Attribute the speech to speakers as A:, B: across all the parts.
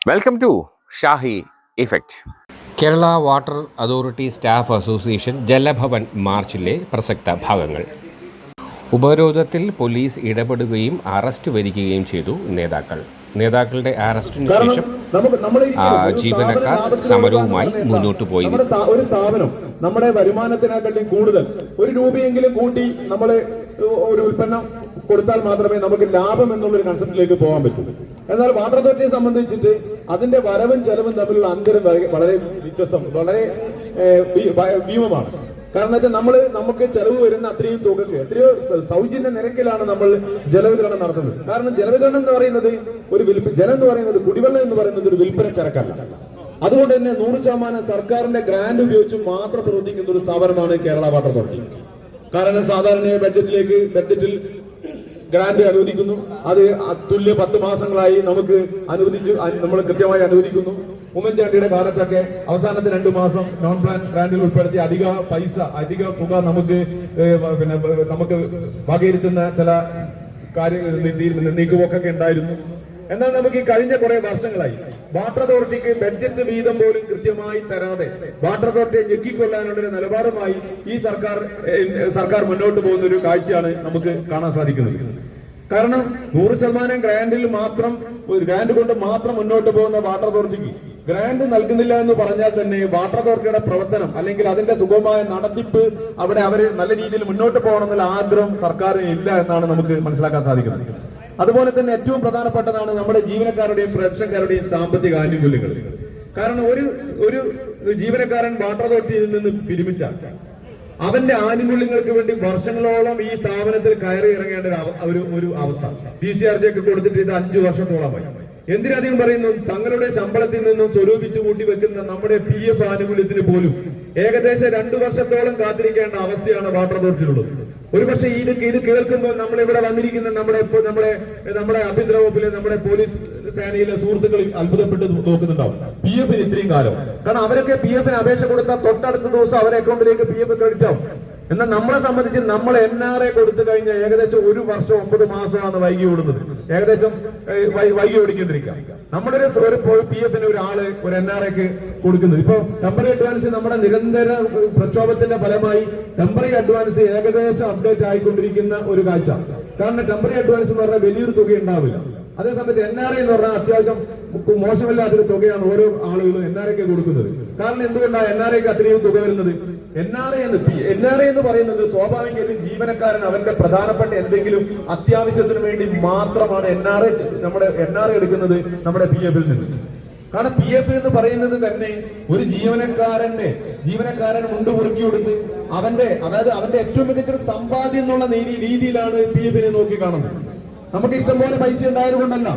A: Welcome to Shahi effect.
B: Kerala water authority staff association Jalabhavan മാർച്ചിലെ പ്രസക്ത ഭാഗങ്ങൾ. ഉപരോധത്തിൽ പോലീസ് ഇടപെടുകയും അറസ്റ്റ് വരികയും ചെയ്തു നേതാക്കളുടെ അറസ്റ്റിന് ശേഷം ജീവനക്കാർ സമരവുമായി മുന്നോട്ട് പോയി.
C: ഒരു സ്ഥാപനം നമ്മുടെ വരുമാനത്തിനെക്കാളും കൂടുതൽ ഒരു രൂപയെങ്കിലും കൂട്ടി നമ്മൾ ഒരു ഉൽപ്പന്നം കൊടുത്താൽ മാത്രമേ നമുക്ക് ലാഭം എന്നുള്ളൊരു കൺസെപ്റ്റിലേക്ക് പോകാൻ പറ്റൂ. എന്നാൽ വാട്ടർ അതോറിറ്റിയെ സംബന്ധിച്ചിട്ട് അതിന്റെ വരവും ചെലവും തമ്മിലുള്ള അന്തരം വളരെ വ്യത്യസ്തം, വളരെ ഭീമമാണ്. കാരണം വെച്ചാൽ നമുക്ക് ചെലവ് വരുന്ന അത്രയും തുകക്ക് എത്രയോ സൗജന്യ നിരക്കിലാണ് നമ്മൾ ജലവിതരണം നടത്തുന്നത്. കാരണം ജലവിതരണം എന്ന് പറയുന്നത് ജലം എന്ന് പറയുന്നത്, കുടിവെള്ളം എന്ന് പറയുന്നത് ഒരു വിൽപ്പന ചരക്കല്ല. അതുകൊണ്ട് തന്നെ 100% സർക്കാരിന്റെ ഗ്രാന്റ് ഉപയോഗിച്ച് മാത്രം പ്രവർത്തിക്കുന്ന ഒരു സ്ഥാപനമാണ് കേരള വാട്ടർ അതോറിറ്റി. കാരണം സാധാരണ ബഡ്ജറ്റിൽ ഗ്രാന്റ് അനുവദിക്കുന്നു, അത് തുല്യ 10 മാസങ്ങളായി നമ്മൾ കൃത്യമായി അനുവദിക്കുന്നു. ഉമ്മൻചാണ്ടിയുടെ കാലത്തൊക്കെ അവസാനത്തെ 2 മാസം നോൺ പ്ലാൻ ഗ്രാന്റിൽ ഉൾപ്പെടുത്തി അധിക തുക നമുക്ക് വകയിരുത്തുന്ന ചില നീക്കുപോക്കൊക്കെ ഉണ്ടായിരുന്നു. എന്നാൽ നമുക്ക് ഈ കഴിഞ്ഞ കുറെ വർഷങ്ങളായി വാട്ടർ അതോറിറ്റിക്ക് ബഡ്ജറ്റ് വീതം പോലും കൃത്യമായി തരാതെ വാട്ടർ അതോറിറ്റിയെ ഞെക്കിക്കൊല്ലാനുള്ളൊരു നിലപാടുമായി ഈ സർക്കാർ മുന്നോട്ട് പോകുന്ന ഒരു കാഴ്ചയാണ് നമുക്ക് കാണാൻ സാധിക്കുന്നത്. കാരണം 100% ഗ്രാന്റ് കൊണ്ട് മാത്രം മുന്നോട്ട് പോകുന്ന വാട്ടർ അതോറിറ്റിക്ക് ഗ്രാന്റ് നൽകുന്നില്ല എന്ന് പറഞ്ഞാൽ തന്നെ വാട്ടർ അതോറിറ്റിയുടെ പ്രവർത്തനം അല്ലെങ്കിൽ അതിന്റെ സുഗമമായ നടത്തിപ്പ് അവിടെ അവര് നല്ല രീതിയിൽ മുന്നോട്ട് പോകണമെന്നുള്ള ആഗ്രഹം സർക്കാരിന് ഇല്ല എന്നാണ് നമുക്ക് മനസ്സിലാക്കാൻ സാധിക്കുന്നത്. അതുപോലെ തന്നെ ഏറ്റവും പ്രധാനപ്പെട്ടതാണ് നമ്മുടെ ജീവനക്കാരുടെയും പെൻഷൻകാരുടെയും സാമ്പത്തിക ആനുകൂല്യങ്ങൾ. കാരണം ഒരു ജീവനക്കാരൻ വാട്ടർ അതോറിറ്റിയിൽ നിന്ന് വിരമിച്ചാൽ അവന്റെ ആനുകൂല്യങ്ങൾക്ക് വേണ്ടി വർഷങ്ങളോളം ഈ സ്ഥാപനത്തിൽ കയറി ഇറങ്ങേണ്ട ഒരു അവസ്ഥ. DCRJ ഒക്കെ കൊടുത്തിട്ട് ഇത് 5 വർഷത്തോളമായി. എന്തിനധികം പറയുന്നു, തങ്ങളുടെ ശമ്പളത്തിൽ നിന്നും സ്വരൂപിച്ചു കൂട്ടി വെക്കുന്ന നമ്മുടെ PF ആനുകൂല്യത്തിന് പോലും ഏകദേശം 2 വർഷത്തോളം കാത്തിരിക്കേണ്ട അവസ്ഥയാണ് വാട്ടർ അതോറിറ്റിയിലുള്ളത്. ഒരുപക്ഷെ ഇത് കേൾക്കുമ്പോൾ നമ്മളിവിടെ വന്നിരിക്കുന്ന നമ്മുടെ ആഭ്യന്തര വകുപ്പിലെ നമ്മുടെ പോലീസ് സേനയിലെ സുഹൃത്തുക്കൾ അത്ഭുതപ്പെട്ട് നോക്കുന്നുണ്ടാവും. PF ഇത്രയും കാലം, കാരണം അവരൊക്കെ PF അപേക്ഷ കൊടുത്താൽ തൊട്ടടുത്ത ദിവസം അവരുടെ അക്കൗണ്ടിലേക്ക് PF ക്രെഡിറ്റ് ആവും. എന്നാൽ നമ്മളെ സംബന്ധിച്ച് നമ്മൾ NRA കൊടുത്തു കഴിഞ്ഞാൽ ഏകദേശം 1 വർഷം 9 മാസമാണ് വൈകി ഓടുന്നത്, ഏകദേശം വൈകി ഓടിക്കൊണ്ടിരിക്കുക. നമ്മളൊരു PF ഒരു NRAക്ക് കൊടുക്കുന്നത് ഇപ്പൊ ടെമ്പററി അഡ്വാൻസ് നമ്മുടെ നിരന്തര പ്രക്ഷോഭത്തിന്റെ ഫലമായി ടെമ്പററി അഡ്വാൻസ് ഏകദേശം അപ്ഡേറ്റ് ആയിക്കൊണ്ടിരിക്കുന്ന ഒരു കാഴ്ച. കാരണം ടെമ്പററി അഡ്വാൻസ് എന്ന് പറഞ്ഞാൽ വലിയൊരു തുക ഉണ്ടാവില്ല. അതേസമയത്ത് NRA എന്ന് പറഞ്ഞാൽ അത്യാവശ്യം മോശമില്ലാത്തൊരു തുകയാണ് ഓരോ ആളുകളും NRAക്ക് കൊടുക്കുന്നത്. കാരണം എന്തുകൊണ്ടാണ് NRAക്ക് അത്രയും തുക വരുന്നത്? NRA എന്ന് പറയുന്നത് സ്വാഭാവികമായിട്ടും ജീവനക്കാരൻ അവന്റെ പ്രധാനപ്പെട്ട എന്തെങ്കിലും അത്യാവശ്യത്തിന് വേണ്ടി മാത്രമാണ് NRA എടുക്കുന്നത് നമ്മുടെ PF ൽ നിന്ന്. കാരണം PF എന്ന് പറയുന്നത് തന്നെ ഒരു ജീവനക്കാരൻ മുണ്ട് മുറുക്കി കൊടുത്ത് അവന്റെ ഏറ്റവും മികച്ചൊരു സമ്പാദ്യം എന്നുള്ള രീതിയിലാണ് PF നോക്കി കാണുന്നത്. നമുക്ക് ഇഷ്ടം പോലെ പൈസ ഉണ്ടായത് കൊണ്ടല്ല.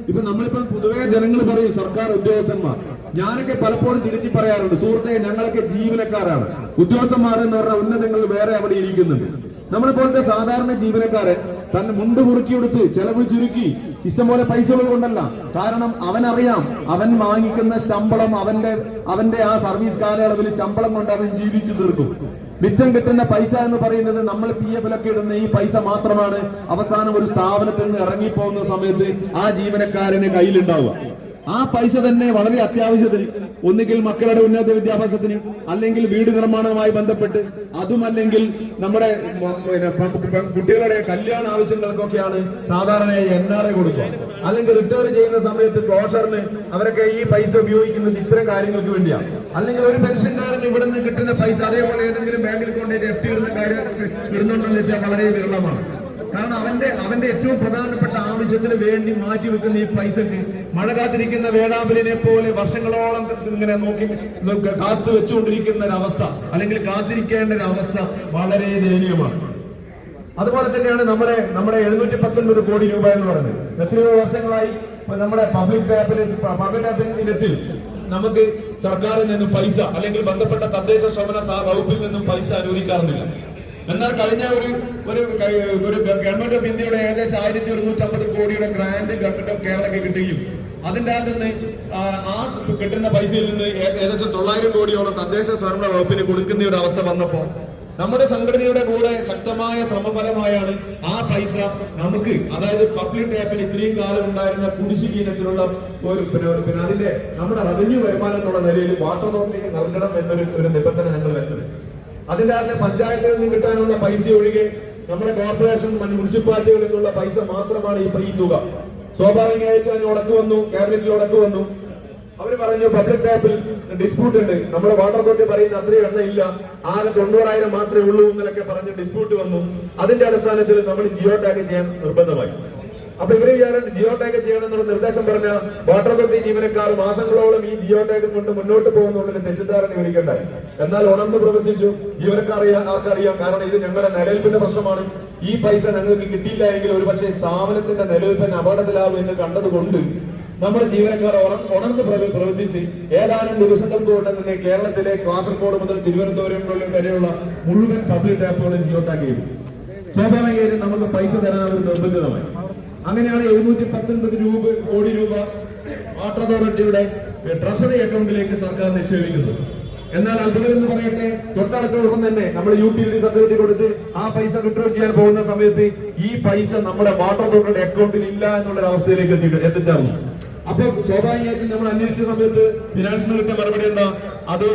C: ഇപ്പൊ നമ്മളിപ്പോ പൊതുവെ ജനങ്ങൾ പറയും സർക്കാർ ഉദ്യോഗസ്ഥന്മാർ. ഞാനൊക്കെ പലപ്പോഴും തിരുത്തി പറയാറുണ്ട്, സുഹൃത്തെ ഞങ്ങളൊക്കെ ജീവനക്കാരാണ്. ഉദ്യോഗസ്ഥന്മാർ എന്ന് പറഞ്ഞ ഉന്നതങ്ങൾ വേറെ അവിടെ ഇരിക്കുന്നുണ്ട്. നമ്മളെപ്പോലത്തെ സാധാരണ ജീവനക്കാരൻ തന്നെ മുണ്ട് മുറുക്കിയെടുത്ത് ചെലവ് ചുരുക്കി ഇഷ്ടംപോലെ പൈസ ഉള്ളത് കൊണ്ടല്ല. കാരണം അവനറിയാം അവൻ വാങ്ങിക്കുന്ന ശമ്പളം അവന്റെ ആ സർവീസ് കാലയളവിൽ ശമ്പളം കൊണ്ട് അവൻ ജീവിച്ചു തീർക്കും. മിച്ചം കിട്ടുന്ന പൈസ എന്ന് പറയുന്നത് നമ്മൾ PF ഇടുന്ന ഈ പൈസ മാത്രമാണ് അവസാനം ഒരു സ്ഥാപനത്തിൽ നിന്ന് ഇറങ്ങിപ്പോകുന്ന സമയത്ത് ആ ജീവനക്കാരന് കയ്യിലുണ്ടാവുക. ആ പൈസ തന്നെ വളരെ അത്യാവശ്യത്തിന് ഒന്നുകിൽ മക്കളുടെ ഉന്നത വിദ്യാഭ്യാസത്തിന്, അല്ലെങ്കിൽ വീട് നിർമ്മാണവുമായി ബന്ധപ്പെട്ട്, അതുമല്ലെങ്കിൽ നമ്മുടെ കുട്ടികളുടെ കല്യാണ ആവശ്യങ്ങൾക്കൊക്കെയാണ് സാധാരണയായി NRA കൊടുക്കുക. അല്ലെങ്കിൽ റിട്ടയർ ചെയ്യുന്ന സമയത്ത് ക്ലോഷറിന് അവരൊക്കെ ഈ പൈസ ഉപയോഗിക്കുന്നത് ഇത്തരം കാര്യങ്ങൾക്ക് വേണ്ടിയാണ്. അല്ലെങ്കിൽ ഒരു പെൻഷൻകാരന് ഇവിടെ നിന്ന് കിട്ടുന്ന പൈസ അതേപോലെ ഏതെങ്കിലും ബാങ്കിൽ കൊണ്ടുപോയി FD ഇടുന്ന കാര്യം ഇടുന്നുണ്ടെന്ന് വെച്ചാൽ വളരെ വിരളമാണ്. കാരണം അവന്റെ ഏറ്റവും പ്രധാനപ്പെട്ട ആവശ്യത്തിന് വേണ്ടി മാറ്റിവെക്കുന്ന ഈ പൈസക്ക് മഴ കാത്തിരിക്കുന്ന വേഴാമ്പലിനെ പോലെ വർഷങ്ങളോളം ഇങ്ങനെ കാത്തു വെച്ചുകൊണ്ടിരിക്കുന്ന ഒരു അവസ്ഥ, അല്ലെങ്കിൽ കാത്തിരിക്കേണ്ട ഒരു അവസ്ഥ വളരെ ദയനീയമാണ്. അതുപോലെ തന്നെയാണ് നമ്മുടെ 719 കോടി രൂപ എന്ന് പറയുന്നത്. എത്രയോ വർഷങ്ങളായി നമ്മുടെ പബ്ലിക് ടാപ്പിൽ നമുക്ക് സർക്കാരിൽ നിന്നും പൈസ, അല്ലെങ്കിൽ ബന്ധപ്പെട്ട തദ്ദേശ സ്വയംഭരണ വകുപ്പിൽ നിന്നും പൈസ അനുവദിക്കാറുന്നില്ല. എന്നാൽ കഴിഞ്ഞ ഒരു ഗവൺമെന്റ് ഓഫ് ഇന്ത്യയുടെ ഏകദേശം 1150 കോടിയുടെ ഗ്രാന്റ് ഗവൺമെന്റ് ഓഫ് കേരളക്ക് കിട്ടുകയും അതിന്റെ അകത്ത് നിന്ന് ആ കിട്ടുന്ന പൈസയിൽ നിന്ന് ഏകദേശം 900 കോടിയോളം തദ്ദേശ സ്വയംഭരണ വകുപ്പിന് കൊടുക്കുന്ന ഒരു അവസ്ഥ വന്നപ്പോ നമ്മുടെ സംഘടനയുടെ കൂടെ ശക്തമായ ശ്രമഫലമായാണ് ആ പൈസ നമുക്ക്, അതായത് പബ്ലിക് ടാപ്പിൽ ഇത്രയും കാലം ഉണ്ടായിരുന്ന കുടിശ്ശിക ഇനത്തിലുള്ള പിന്നെ അതിന്റെ നമ്മുടെ റവന്യൂ വരുമാനം എന്നുള്ള നിലയിൽ വാട്ടർ അതോറിറ്റിക്ക് നൽകണം എന്നൊരു നിബന്ധന ഞങ്ങൾ വെച്ചത്. അതിന്റെ അകത്ത് പഞ്ചായത്തിൽ നിന്ന് കിട്ടാനുള്ള പൈസ ഒഴികെ നമ്മുടെ കോർപ്പറേഷൻ മുനിസിപ്പാലിറ്റികളിൽ നിന്നുള്ള പൈസ മാത്രമാണ് ഈ തുക. സ്വാഭാവികമായിട്ട് അതിന് ഉടക്ക് വന്നു, ക്യാബിനറ്റിൽ ഉടക്ക് വന്നു. അവര് പറഞ്ഞു പബ്ലിക് ടാപ്പിൽ ഡിസ്പ്യൂട്ട് ഉണ്ട്, നമ്മുടെ വാട്ടർ അതോറിറ്റി പറയുന്ന അത്രയും എണ്ണ ഇല്ല, ആകെ 90,000 മാത്രമേ ഉള്ളൂ എന്നൊക്കെ പറഞ്ഞ് ഡിസ്പ്യൂട്ട് വന്നു. അതിന്റെ അടിസ്ഥാനത്തിൽ നമ്മൾ ജിയോ ടാഗ് ചെയ്യാൻ നിർബന്ധമായി. അപ്പൊ ഇവര് വിചാരം ജിയോ ടാഗ് ചെയ്യണമെന്നുള്ള നിർദ്ദേശം പറഞ്ഞ വാട്ടർ അതോറിറ്റി ജീവനക്കാർ മാസങ്ങളോളം ഈ ജിയോ ടാഗ് കൊണ്ട് മുന്നോട്ട് പോകുന്നതിന് തെറ്റിദ്ധാരണ വിവരിക്കണ്ടായി. എന്നാൽ ഉണർന്ന് പ്രവർത്തിച്ചു. ജീവനക്കാർ ആർക്കറിയാം, കാരണം ഇത് ഞങ്ങളുടെ നിലനിൽപ്പിന്റെ പ്രശ്നമാണ്. ഈ പൈസ ഞങ്ങൾക്ക് കിട്ടിയില്ല എങ്കിൽ ഒരുപക്ഷെ സ്ഥാപനത്തിന്റെ നിലനിൽപ്പിന് അപകടത്തിലാവും എന്ന് കണ്ടതുകൊണ്ട് നമ്മുടെ ജീവനക്കാർ ഉണർന്ന് പ്രവർത്തിച്ച് ഏതാനും ദിവസങ്ങൾക്ക് കൊണ്ട് തന്നെ കേരളത്തിലെ കാസർഗോഡ് മുതൽ തിരുവനന്തപുരം വരെയുള്ള മുഴുവൻ പബ്ലിക് ടാപ്പുകളും ജിയോ ടാഗ് ചെയ്തു. സ്വാഭാവികമായിട്ടും നമുക്ക് പൈസ തരാൻ ഒരു നിർബന്ധിതമായി. അങ്ങനെയാണ് 719 കോടി രൂപ വാട്ടർ അതോറിറ്റിയുടെ ട്രഷറി അക്കൗണ്ടിലേക്ക് സർക്കാർ നിക്ഷേപിക്കുന്നത്. എന്നാൽ അത്ഭുതം എന്ന് പറയട്ടെ, തൊട്ടടുത്ത ദിവസം തന്നെ നമ്മൾ യൂട്ടിലിറ്റി സർട്ടിഫിക്കറ്റ് കൊടുത്ത് ആ പൈസ വിഡ്രോ ചെയ്യാൻ പോകുന്ന സമയത്ത് ഈ പൈസ നമ്മുടെ വാട്ടർ അതോറിറ്റിയുടെ അക്കൗണ്ടിൽ ഇല്ല എന്നുള്ളൊരു അവസ്ഥയിലേക്ക് എത്തിച്ചേർന്നു. അപ്പൊ സ്വാഭാവികമായിട്ടും നമ്മൾ അന്വേഷിച്ച സമയത്ത് ഫിനാൻസ് മിനിസ്റ്റർ മറുപടി എന്താ, അത്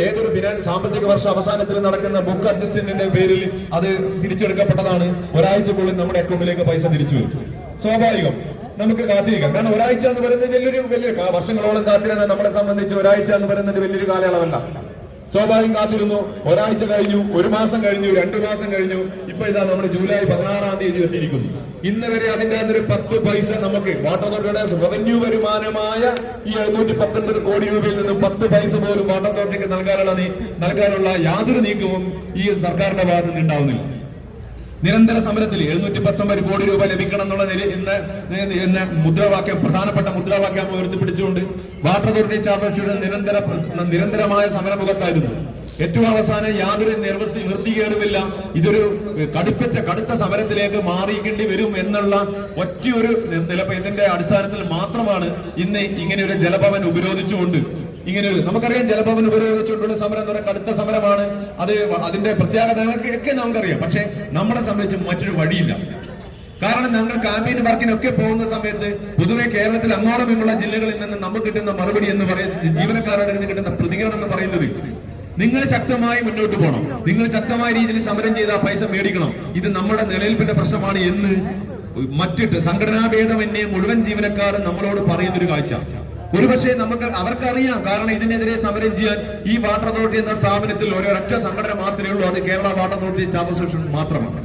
C: ഏതൊരു സാമ്പത്തിക വർഷ അവസാനത്തിൽ നടക്കുന്ന ബുക്ക് അഡ്ജസ്റ്റ്മെന്റിന്റെ പേരിൽ അത് തിരിച്ചെടുക്കപ്പെട്ടതാണ്, ഒരാഴ്ചക്കുള്ളിൽ നമ്മുടെ അക്കൗണ്ടിലേക്ക് പൈസ തിരിച്ചു വരും. സ്വാഭാവികം, നമുക്ക് കാത്തിരിക്കാം. കാരണം ഒരാഴ്ച എന്ന് പറയുന്നത് വലിയ വർഷങ്ങളോളം കാത്തിരുന്ന നമ്മളെ സംബന്ധിച്ച് ഒരാഴ്ച എന്ന് പറയുന്നത് വലിയൊരു കാലയളവല്ല. സ്വാഭാവികം കാത്തിരുന്നു. ഒരാഴ്ച കഴിഞ്ഞു, 1 മാസം കഴിഞ്ഞു, 2 മാസം കഴിഞ്ഞു. ഇപ്പൊ ഇതാ നമ്മുടെ ജൂലൈ 16-ാം തീയതി എത്തിയിരിക്കുന്നു. ഇന്ന് വരെ അതിന്റെ അകത്തൊരു 10 പൈസ നമുക്ക് വാട്ടർ അതോറിറ്റിയുടെ റവന്യൂ വരുമാനമായ ഈ 719 കോടി രൂപയിൽ നിന്ന് 10 പൈസ പോലും വാട്ടർ അതോറിറ്റിക്ക് നൽകാനുള്ള യാതൊരു നീക്കവും ഈ സർക്കാരിന്റെ ഭാഗത്ത് നിന്ന് ഉണ്ടാവുന്നില്ല. നിരന്തര സമരത്തിൽ 719 കോടി രൂപ ലഭിക്കണം എന്നുള്ള ഇന്ന് മുദ്രാവാക്യം, പ്രധാനപ്പെട്ട മുദ്രാവാക്യം ഉയർത്തിപ്പിടിച്ചുകൊണ്ട് വാട്ടർ അതോറിറ്റി ചാർജ് നിരന്തരമായ സമരമുഖത്തായിരുന്നു. ഏറ്റവും അവസാനം യാതൊരു നിർത്തികേടുമില്ല, ഇതൊരു കടുത്ത സമരത്തിലേക്ക് മാറിക്കേണ്ടി വരും എന്നുള്ള ഒറ്റയൊരു ഇതിന്റെ അടിസ്ഥാനത്തിൽ മാത്രമാണ് ഇന്ന് ഇങ്ങനെ ഒരു ജലഭവൻ ഉപരോധിച്ചുകൊണ്ട് നമുക്കറിയാം, ജലഭവൻ ഉപരോധിച്ചുകൊണ്ടുള്ള സമരം എന്ന് പറയുന്നത് കടുത്ത സമരമാണ്. അതിന്റെ പ്രത്യേകതകളൊക്കെ നമുക്കറിയാം. പക്ഷെ നമ്മളെ സംബന്ധിച്ച് മറ്റൊരു വഴിയില്ല. കാരണം ഞങ്ങൾ ക്യാമ്പയിൻ വർക്കിനൊക്കെ പോകുന്ന സമയത്ത് പൊതുവെ കേരളത്തിൽ അങ്ങോളം ഇങ്ങുള്ള ജില്ലകളിൽ നിന്ന് നമുക്ക് കിട്ടുന്ന മറുപടി എന്ന് പറയുന്നത്, ജീവനക്കാരുടെ നിന്ന് കിട്ടുന്ന പ്രതികരണം എന്ന് പറയുന്നത്, നിങ്ങൾ ശക്തമായി മുന്നോട്ട് പോകണം, നിങ്ങൾ ശക്തമായ രീതിയിൽ സമരം ചെയ്ത് ആ പൈസ മേടിക്കണം, ഇത് നമ്മുടെ നിലനിൽപ്പിന്റെ പ്രശ്നമാണ് എന്ന് മറ്റിട്ട് സംഘടനാ ഭേദമന്യേ മുഴുവൻ ജീവനക്കാരും നമ്മളോട് പറയുന്നൊരു കാഴ്ച. ഒരുപക്ഷെ അവർക്കറിയാം, കാരണം ഇതിനെതിരെ സമരം ചെയ്യാൻ ഈ വാട്ടർ അതോറിറ്റി എന്ന സ്ഥാപനത്തിൽ ഒരൊറ്റ സംഘടന മാത്രമേ ഉള്ളൂ, അത് Kerala water authority staff association മാത്രമാണ്.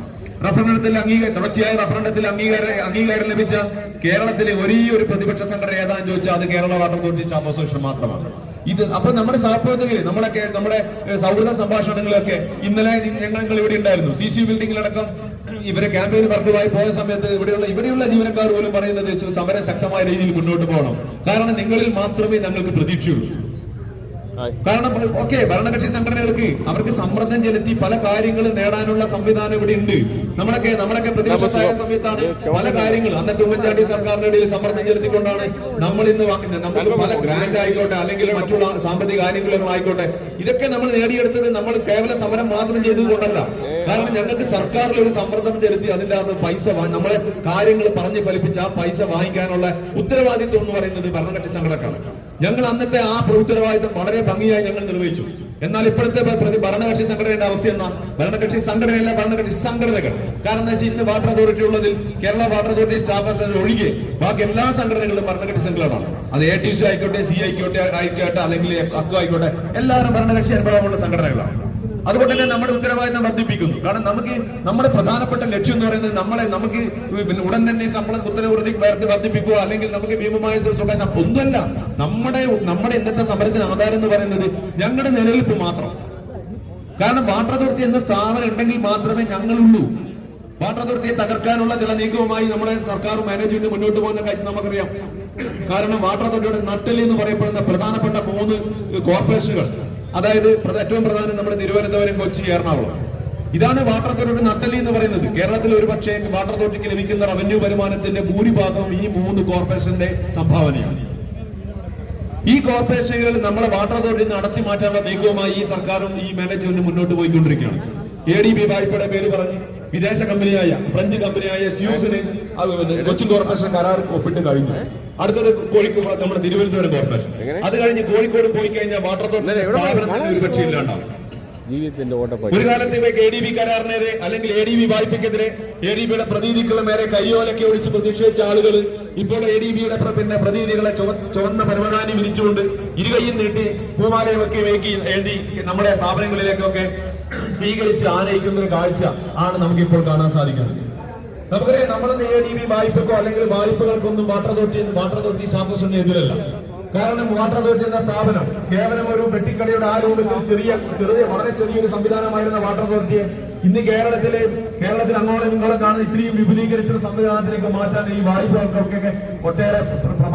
C: തുടർച്ചയായ റഫറണ്ടത്തിൽ അംഗീകാരം ലഭിച്ച കേരളത്തിലെ ഒരേ ഒരു പ്രതിപക്ഷ സംഘടന ഏതാണെന്ന് ചോദിച്ചാൽ അത് Kerala water authority staff association മാത്രമാണ്. അപ്പൊ നമ്മുടെ സഹപ്രവർത്തകര്, നമ്മുടെ സൗഹൃദ സംഭാഷണങ്ങളൊക്കെ ഇന്നലെ ഞങ്ങൾ ഇവിടെ ഉണ്ടായിരുന്നു. CC ബിൽഡിംഗിലടക്കം ഇവരെ ക്യാമ്പയിൻ വർക്കുമായി പോയ സമയത്ത് ഇവിടെയുള്ള ജീവനക്കാർ പോലും പറയുന്നത് സമരം ശക്തമായ രീതിയിൽ മുന്നോട്ട് പോകണം, കാരണം നിങ്ങളിൽ മാത്രമേ ഞങ്ങൾക്ക് പ്രതീക്ഷയുള്ളൂ. കാരണം ഭരണകക്ഷി സംഘടനകൾക്ക് അവർക്ക് സമ്മർദ്ദം ചെലുത്തി പല കാര്യങ്ങളും നേടാനുള്ള സംവിധാനം ഇവിടെ ഉണ്ട്. നമ്മളൊക്കെ പ്രതിപക്ഷമായ സമയത്താണ് പല കാര്യങ്ങളും അന്നത്തെ ഉമ്മൻചാണ്ടി സർക്കാരിന്റെ ഇടയിൽ സമ്മർദ്ദം ചെലുത്തിക്കൊണ്ടാണ് നമ്മൾ ഇന്ന് നമുക്ക് പല ഗ്രാന്റ് ആയിക്കോട്ടെ അല്ലെങ്കിൽ മറ്റുള്ള സാമ്പത്തിക ആനുകൂല്യങ്ങളായിക്കോട്ടെ ഇതൊക്കെ നമ്മൾ നേടിയെടുത്തത് നമ്മൾ കേവലം സമരം മാത്രം ചെയ്തതുകൊണ്ടല്ല. കാരണം ഞങ്ങൾക്ക് സർക്കാരിൽ ഒരു സമ്മർദ്ദം ചെലുത്തി അതിന്റെ അകത്ത് പൈസ നമ്മളെ കാര്യങ്ങൾ പറഞ്ഞ് ഫലിപ്പിച്ച് ആ പൈസ വാങ്ങിക്കാനുള്ള ഉത്തരവാദിത്വം എന്ന് പറയുന്നത് ഭരണകക്ഷി സംഘടനക്കാണ്. ഞങ്ങൾ അന്നത്തെ ആ ഉത്തരവാദിത്വം വളരെ ഭംഗിയായി ഞങ്ങൾ നിർവഹിച്ചു. എന്നാൽ ഇപ്പോഴത്തെ ഭരണകക്ഷി സംഘടനയുടെ അവസ്ഥ എന്നാ? ഭരണകക്ഷി സംഘടനയല്ല, ഭരണകക്ഷി സംഘടനകൾ. കാരണം എന്താ വെച്ചാൽ ഇന്ന് വാട്ടർ അതോറിറ്റി ഉള്ളതിൽ Kerala water authority staff association ഒഴികെ ബാക്കി എല്ലാ സംഘടനകളും ഭരണകക്ഷി സംഘടനകളാണ്. അത് ATC ആയിക്കോട്ടെ, C ആയിക്കോട്ടെ അല്ലെങ്കിൽ അക്കോ ആയിക്കോട്ടെ, എല്ലാവരും ഭരണകക്ഷി അനുഭവമുള്ള സംഘടനകളാണ്. അതുകൊണ്ട് തന്നെ നമ്മുടെ ഉത്തരവാദിത്തം വർദ്ധിപ്പിക്കുന്നു. കാരണം നമ്മുടെ പ്രധാനപ്പെട്ട ലക്ഷ്യം എന്ന് പറയുന്നത് നമുക്ക് ഉടൻ തന്നെ ശമ്പളം കുത്തനെ വർദ്ധിപ്പിക്കുക അല്ലെങ്കിൽ നമുക്ക് ഭീമമായ ഒന്നുമല്ല. നമ്മുടെ ഇന്നത്തെ സമരത്തിന് ആധാരം എന്ന് പറയുന്നത് ഞങ്ങളുടെ നിലനിൽപ്പ് മാത്രം. കാരണം വാട്ടർ അതോറിറ്റി എന്ന സ്ഥാപനം ഉണ്ടെങ്കിൽ മാത്രമേ ഞങ്ങളുള്ളൂ. വാട്ടർ അതോറിറ്റിയെ തകർക്കാനുള്ള ചില നീക്കവുമായി നമ്മുടെ സർക്കാർ മാനേജ്മെന്റ് മുന്നോട്ട് പോകുന്ന കാഴ്ച നമുക്കറിയാം. കാരണം വാട്ടർ അതോറിറ്റിയുടെ നട്ടെല്ല് എന്ന് പറയപ്പെടുന്ന പ്രധാനപ്പെട്ട 3 കോർപ്പറേഷനുകൾ, അതായത് ഏറ്റവും പ്രധാനം നമ്മുടെ തിരുവനന്തപുരം, കൊച്ചി, എറണാകുളം, ഇതാണ് വാട്ടർ അതോറിറ്റി നട്ടെല്ല് എന്ന് പറയുന്നത്. കേരളത്തിൽ ഒരുപക്ഷെ വാട്ടർ അതോറിറ്റിക്ക് ലഭിക്കുന്ന റവന്യൂ വരുമാനത്തിന്റെ ഭൂരിഭാഗം ഈ 3 കോർപ്പറേഷന്റെ സംഭാവനയാണ്. ഈ കോർപ്പറേഷനുകൾ നമ്മളെ വാട്ടർ അതോറിറ്റി നടത്തി മാറ്റാനുള്ള നീക്കവുമായി ഈ സർക്കാരും ഈ മാനേജ്മെന്റും മുന്നോട്ട് പോയിക്കൊണ്ടിരിക്കുകയാണ്. ADB വായ്പയുടെ പേര് പറഞ്ഞ് വിദേശ കമ്പനിയായ ഫ്രഞ്ച് കമ്പനിയായ സ്യൂസിന് കൊച്ചിൻ കോർപ്പറേഷൻ കരാർ ഒപ്പിട്ട് കഴിഞ്ഞു. അടുത്തത് കോഴിക്കോട് നമ്മുടെ തിരുവനന്തപുരം കോർപ്പറേഷൻ. അത് കഴിഞ്ഞ് കോഴിക്കോട് പോയി കഴിഞ്ഞാൽ വാട്ടർ അതോറിറ്റി ഒരു പക്ഷേ ഇല്ലാണ്ടാവും. ഒരു കാലത്ത് ഇവയ്ക്ക് ADB കരാറിനെതിരെ അല്ലെങ്കിൽ ADB വായ്പയ്ക്കെതിരെ ADBയുടെ പ്രതിനിധികളുടെ മേലെ കയ്യോലൊക്കെ ഒഴിച്ച് പ്രതിഷേധിച്ച ആളുകൾ ഇപ്പോൾ ADBയുടെ പ്രതിനിധികളെ ചുവന്ന പരവതാനി വിരിച്ചുകൊണ്ട് ഇരുകൈയും നീട്ടി പൂമാലയൊക്കെ എഴുതി നമ്മുടെ സ്ഥാപനങ്ങളിലേക്കൊക്കെ സ്വീകരിച്ച് ആനയിക്കുന്ന ഒരു കാഴ്ച ആണ് നമുക്കിപ്പോൾ കാണാൻ സാധിക്കുന്നത്. നമുക്കറിയാം, നമ്മളൊന്ന് ADB വായ്പക്കോ അല്ലെങ്കിൽ വായ്പകൾക്കൊന്നും വാട്ടർ അതോറിറ്റി സ്റ്റാഫസിന് എതിരല്ല. കാരണം വാട്ടർ അതോറിറ്റി എന്ന സ്ഥാപനം കേവലം ഒരു വെട്ടിക്കളിയുടെ ആ രൂപത്തിൽ വളരെ ചെറിയൊരു സംവിധാനമായിരുന്ന വാട്ടർ അതോറിറ്റിയെ ഇന്ന് കേരളത്തിൽ അങ്ങോളം ഇങ്ങോളം കാണുന്ന ഇത്രയും വിപുലീകരിച്ച സംവിധാനത്തിലേക്ക് മാറ്റാൻ ഈ വായ്പകൾക്കൊക്കെ ഒട്ടേറെ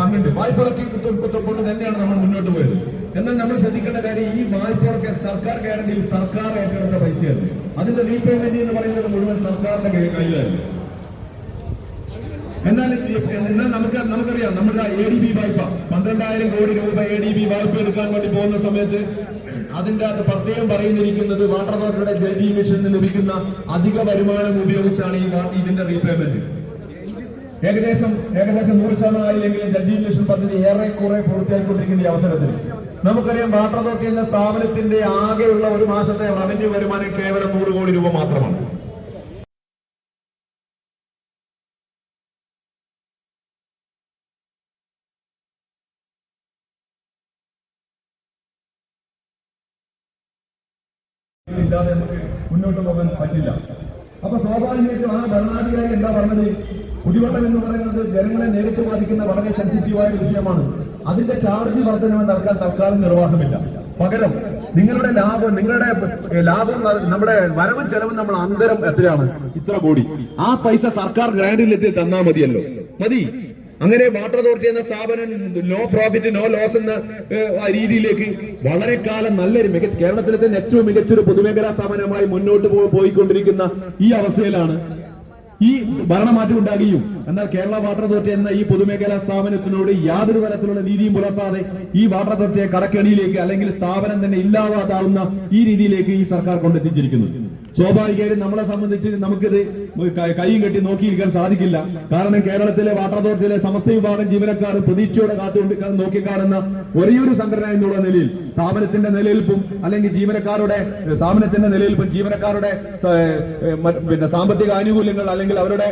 C: പങ്കുണ്ട്. വായ്പകളൊക്കെ കൊണ്ട് തന്നെയാണ് നമ്മൾ മുന്നോട്ട് പോയത്. എന്നാൽ നമ്മൾ ശ്രദ്ധിക്കേണ്ട കാര്യം, ഈ വായ്പകളൊക്കെ സർക്കാർ ഗ്യാരണ്ടിയിൽ സർക്കാർ ഏറ്റെടുത്ത പൈസയാണ്. അതിന്റെ റീപേയ്മെന്റ് എന്ന് പറയുന്നത് മുഴുവൻ സർക്കാരിന്റെ കയ്യിലായിരുന്നു. എന്നാൽ നമുക്കറിയാം, നമ്മുടെ ADB വായ്പ 12,000 കോടി രൂപ ADB വായ്പ എടുക്കാൻ വേണ്ടി പോകുന്ന സമയത്ത് അതിന്റെ അത് പ്രത്യേകം പറയുന്നിരിക്കുന്നത് വാട്ടർ അതോറിറ്റിയുടെ ജൽജീവൻ മിഷനിൽ ലഭിക്കുന്ന അധിക വരുമാനം ഉപയോഗിച്ചാണ് ഇതിന്റെ റീപേയ്മെന്റ്. ഏകദേശം 100% ആയില്ലെങ്കിലും ജൽജീവൻ മിഷൻ പദ്ധതി ഏറെക്കുറെ പൂർത്തിയായിക്കൊണ്ടിരിക്കുന്ന ഈ അവസരത്തിൽ നമുക്കറിയാം, വാട്ടർ അതോറിറ്റി എന്ന സ്ഥാപനത്തിന്റെ ആകെയുള്ള ഒരു മാസത്തെ റവന്യൂ വരുമാനം കേവലം 100 കോടി രൂപ മാത്രമാണ്. ഇല്ലാതെ നമുക്ക് മുന്നോട്ട് പോകാൻ പറ്റില്ല. അപ്പൊ സ്വാഭാവികമായിട്ടും ആ ഭരണാധികാരി എന്താ പറഞ്ഞത്, കുടിവെള്ളം എന്ന് പറയുന്നത് ജനങ്ങളെ നേരിട്ട് ബാധിക്കുന്ന വളരെ സെൻസിറ്റീവായ വിഷയമാണ്. അതിന്റെ ചാർജ് വർധനവ് നൽകാൻ തൽക്കാലം നിർവാഹമില്ല. പകരം നിങ്ങളുടെ ലാഭം നമ്മുടെ വരവും ചെലവും നമ്മൾ അന്തരം എത്രയാണ്, ഇത്ര കോടി, ആ പൈസ സർക്കാർ ഗ്രാൻഡിലെത്തി തന്നാൽ മതിയല്ലോ, മതി. അങ്ങനെ വാട്ടർ അതോറിറ്റി എന്ന സ്ഥാപനം നോ പ്രോഫിറ്റ് നോ ലോസ് എന്ന രീതിയിലേക്ക് വളരെ കാലം നല്ലൊരു കേരളത്തിലെ തന്നെ ഏറ്റവും മികച്ചൊരു പൊതുമേഖലാ സ്ഥാപനമായി മുന്നോട്ട് പോയിക്കൊണ്ടിരിക്കുന്ന ഈ അവസ്ഥയിലാണ് ഈ ഭരണമാറ്റം ഉണ്ടാകുകയും. എന്നാൽ കേരള വാട്ടർ അതോറിറ്റി എന്ന ഈ പൊതുമേഖലാ സ്ഥാപനത്തിനോട് യാതൊരു തരത്തിലുള്ള രീതിയും പുലർത്താതെ ഈ വാട്ടർ അതോറിറ്റിയെ കടക്കെണിയിലേക്ക് അല്ലെങ്കിൽ സ്ഥാപനം തന്നെ ഇല്ലാതാവുന്ന ഈ രീതിയിലേക്ക് ഈ സർക്കാർ കൊണ്ടെത്തിച്ചിരിക്കുന്നു. സ്വാഭാവികമായും നമ്മളെ സംബന്ധിച്ച് നമുക്കിത് കൈയും കെട്ടി നോക്കിയിരിക്കാൻ സാധിക്കില്ല. കാരണം കേരളത്തിലെ വാട്ടർ അതോറിറ്റിയിലെ സമസ്ത വിഭാഗം ജീവനക്കാരും പ്രതീക്ഷയോടെ നോക്കിക്കാണുന്ന ഒരേയൊരു സംഘടന എന്നുള്ള നിലയിൽ സ്ഥാപനത്തിന്റെ നിലനിൽപ്പും അല്ലെങ്കിൽ സ്ഥാപനത്തിന്റെ നിലനിൽപ്പും ജീവനക്കാരുടെ സാമ്പത്തിക ആനുകൂല്യങ്ങൾ അല്ലെങ്കിൽ അവരുടെ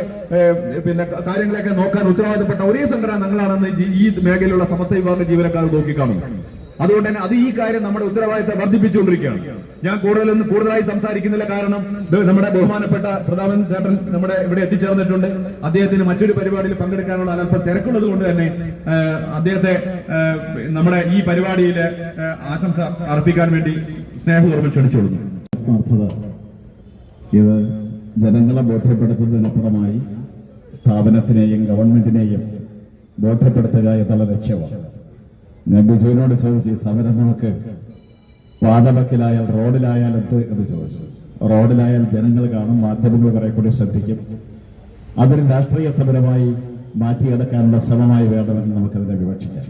C: കാര്യങ്ങളൊക്കെ നോക്കാൻ ഉത്തരവാദിത്തപ്പെട്ട ഒരേ സംഘടന ഞങ്ങളാണെന്ന് ഈ മേഖലയിലുള്ള സമസ്ത വിഭാഗം ജീവനക്കാർ നോക്കിക്കാണുന്നു. അതുകൊണ്ട് തന്നെ അത് ഈ കാര്യം നമ്മുടെ ഉത്തരവാദിത്തം വർദ്ധിപ്പിച്ചുകൊണ്ടിരിക്കുകയാണ്. ഞാൻ കൂടുതലായി സംസാരിക്കുന്നില്ല, കാരണം നമ്മുടെ ബഹുമാനപ്പെട്ട പ്രതാപൻ ചേട്ടൻ നമ്മുടെ ഇവിടെ എത്തിച്ചേർന്നിട്ടുണ്ട്. അദ്ദേഹത്തിന് മറ്റൊരു പരിപാടിയിൽ പങ്കെടുക്കാനുള്ള അല്പം തിരക്കുള്ളത് കൊണ്ട് തന്നെ അദ്ദേഹത്തെ നമ്മുടെ ഈ പരിപാടിയിലെ ആശംസ അർപ്പിക്കാൻ വേണ്ടി സ്നേഹപൂർവ്വം ക്ഷണിച്ചുകൊള്ളുന്നു. ഇത് ജനങ്ങളെ ബോധ്യപ്പെടുത്തുന്നതിനപ്പുറമായി സ്ഥാപനത്തിനെയും ഗവൺമെന്റിനെയും ബോധ്യപ്പെടുത്തുക എന്നുള്ള ലക്ഷ്യമാണ്. ഞാൻ ബിജുവിനോട് ചോദിച്ചു, സമരം നമുക്ക് പാതവക്കിലായാൽ റോഡിലായാൽ എന്ത് എന്ന് ചോദിച്ചു. റോഡിലായാൽ ജനങ്ങൾ കാണും, മാധ്യമങ്ങൾ കുറെ കൂടി ശ്രദ്ധിക്കും. അതൊരു രാഷ്ട്രീയ സമരമായി മാറ്റിയെടുക്കാനുള്ള ശ്രമമായി വേണമെന്ന് നമുക്കതിനെ വിവക്ഷിക്കാം.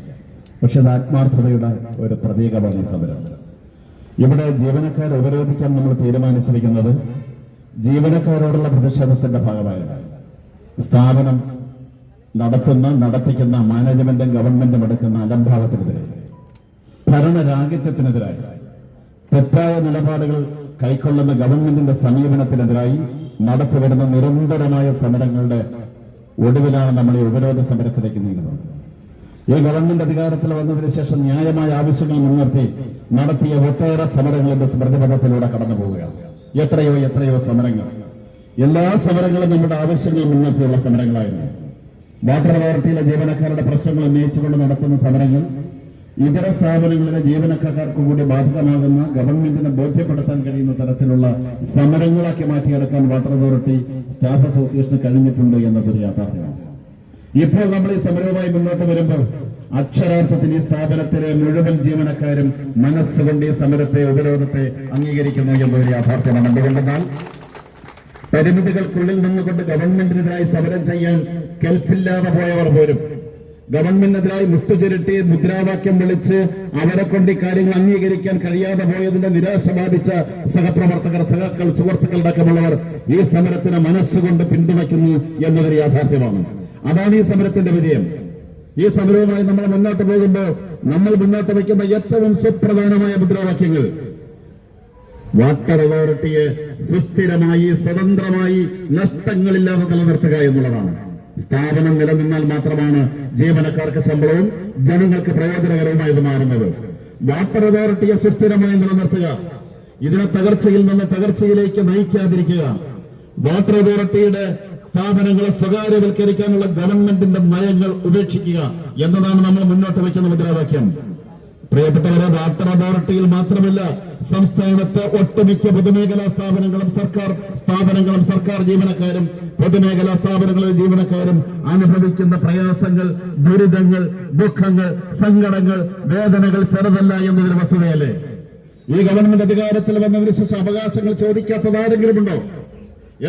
C: പക്ഷെ അത് ആത്മാർത്ഥതയുടെ ഒരു പ്രതീകമാണ് ഈ സമരം. ഇവിടെ ജീവനക്കാരെ ഉപരോധിക്കാൻ നമ്മൾ തീരുമാനിച്ചിരിക്കുന്നത് ജീവനക്കാരോടുള്ള പ്രതിഷേധത്തിന്റെ ഭാഗമായിട്ടാണ്. സ്ഥാപനം നടത്തിക്കുന്ന മാനേജ്മെന്റും ഗവൺമെന്റും എടുക്കുന്ന അലംഭാവത്തിനെതിരെ, ഭരണരാഹിത്യത്തിനെതിരായി, തെറ്റായ നിലപാടുകൾ കൈക്കൊള്ളുന്ന ഗവൺമെന്റിന്റെ സമീപനത്തിനെതിരായി നടത്തിവരുന്ന നിരന്തരമായ സമരങ്ങളുടെ ഒടുവിലാണ് നമ്മൾ ഈ ഉപരോധ സമരത്തിലേക്ക് നീങ്ങുന്നത്. ഈ ഗവൺമെന്റ് അധികാരത്തിൽ വന്നതിന് ശേഷം ന്യായമായ ആവശ്യങ്ങൾ മുൻനിർത്തി നടത്തിയ ഒട്ടേറെ സമരങ്ങളുടെ സ്മൃതിപഥത്തിലൂടെ കടന്നു പോവുകയാണ്. എത്രയോ സമരങ്ങൾ, എല്ലാ സമരങ്ങളും നമ്മുടെ ആവശ്യങ്ങൾ മുൻനിർത്തിയുള്ള സമരങ്ങളായിരുന്നു. വാട്ടർ അതോറിറ്റിയിലെ ജീവനക്കാരുടെ പ്രശ്നങ്ങൾ ഉന്നയിച്ചുകൊണ്ട് നടത്തുന്ന സമരങ്ങൾ ഇതര സ്ഥാപനങ്ങളിലെ ജീവനക്കാർക്ക് കൂടി ബാധകമാകുന്ന, ഗവൺമെന്റിനെ ബോധ്യപ്പെടുത്താൻ കഴിയുന്ന തരത്തിലുള്ള സമരങ്ങളാക്കി മാറ്റിയെടുക്കാൻ വാട്ടർ അതോറിറ്റി സ്റ്റാഫ് അസോസിയേഷന് കഴിഞ്ഞിട്ടുണ്ട് എന്നതൊരു യാഥാർത്ഥ്യമാണ്. ഇപ്പോൾ നമ്മൾ ഈ സമരവുമായി മുന്നോട്ട് വരുമ്പോൾ അക്ഷരാർത്ഥത്തിൽ ഈ സ്ഥാപനത്തിലെ മുഴുവൻ ജീവനക്കാരും മനസ്സുകൊണ്ട് ഈ സമരത്തെ, ഉപരോധത്തെ അംഗീകരിക്കുന്നു എന്നൊരു യാഥാർത്ഥ്യമാണ്. എന്തുകൊണ്ടെന്നാൽ പരിമിതികൾക്കുള്ളിൽ നിന്നുകൊണ്ട് ഗവൺമെന്റിനെതിരായി സമരം ചെയ്യാൻ കെൽപ്പില്ലാതെ പോയവർ പോലും ഗവൺമെന്റിനെതിരായി മുഷ്ടുചുരുട്ടി മുദ്രാവാക്യം വിളിച്ച് അവരെ കൊണ്ട് ഈ കാര്യങ്ങൾ അംഗീകരിക്കാൻ കഴിയാതെ പോയതിന്റെ നിരാശ ബാധിച്ച സഹപ്രവർത്തകർ, സഹക്കൾ, സുഹൃത്തുക്കൾ അടക്കമുള്ളവർ ഈ സമരത്തിന് മനസ്സുകൊണ്ട് പിന്തുണയ്ക്കുന്നു എന്നതൊരു യാഥാർത്ഥ്യമാണ്. അതാണ് ഈ സമരത്തിന്റെ വിജയം. ഈ സമരവുമായി നമ്മൾ മുന്നോട്ട് പോകുമ്പോൾ നമ്മൾ മുന്നോട്ട് വയ്ക്കുന്ന ഏറ്റവും സുപ്രധാനമായ മുദ്രാവാക്യങ്ങൾ വാട്ടർ അതോറിറ്റിയെ സുസ്ഥിരമായി, സ്വതന്ത്രമായി, നഷ്ടങ്ങളില്ലാതെ നിലനിർത്തുക എന്നുള്ളതാണ്. സ്ഥാപനം നിലനിന്നാൽ മാത്രമാണ് ജീവനക്കാർക്ക് ശമ്പളവും ജനങ്ങൾക്ക് പ്രയോജനകരവുമായി മാറുന്നത്. വാട്ടർ അതോറിറ്റിയെ സുസ്ഥിരമായി നിലനിർത്തുക, ഇതിനെ തകർച്ചയിൽ നിന്ന് തകർച്ചയിലേക്ക് നയിക്കാതിരിക്കുക, വാട്ടർ അതോറിറ്റിയുടെ സ്ഥാപനങ്ങളെ സ്വകാര്യവൽക്കരിക്കാനുള്ള ഗവൺമെന്റിന്റെ നയങ്ങൾ ഉപേക്ഷിക്കുക എന്നതാണ് നമ്മൾ മുന്നോട്ട് വയ്ക്കുന്ന മുദ്രാവാക്യം. പ്രിയപ്പെട്ടവരെ, വാട്ടർ അതോറിറ്റിയിൽ മാത്രമല്ല, സംസ്ഥാനത്ത് ഒട്ടുമിക്ക പൊതുമേഖലാ സ്ഥാപനങ്ങളും സർക്കാർ ജീവനക്കാരും പൊതുമേഖലാ സ്ഥാപനങ്ങളിലെ ജീവനക്കാരും അനുഭവിക്കുന്ന പ്രയാസങ്ങൾ, ദുരിതങ്ങൾ, ദുഃഖങ്ങൾ, സങ്കടങ്ങൾ, വേദനകൾ ചെറുതല്ല എന്നതൊരു വസ്തുതയല്ലേ? ഈ ഗവൺമെന്റ് അധികാരത്തിൽ വന്നതിന് ശേഷം അവകാശങ്ങൾ ചോദിക്കാത്തത് ആരെങ്കിലുമുണ്ടോ?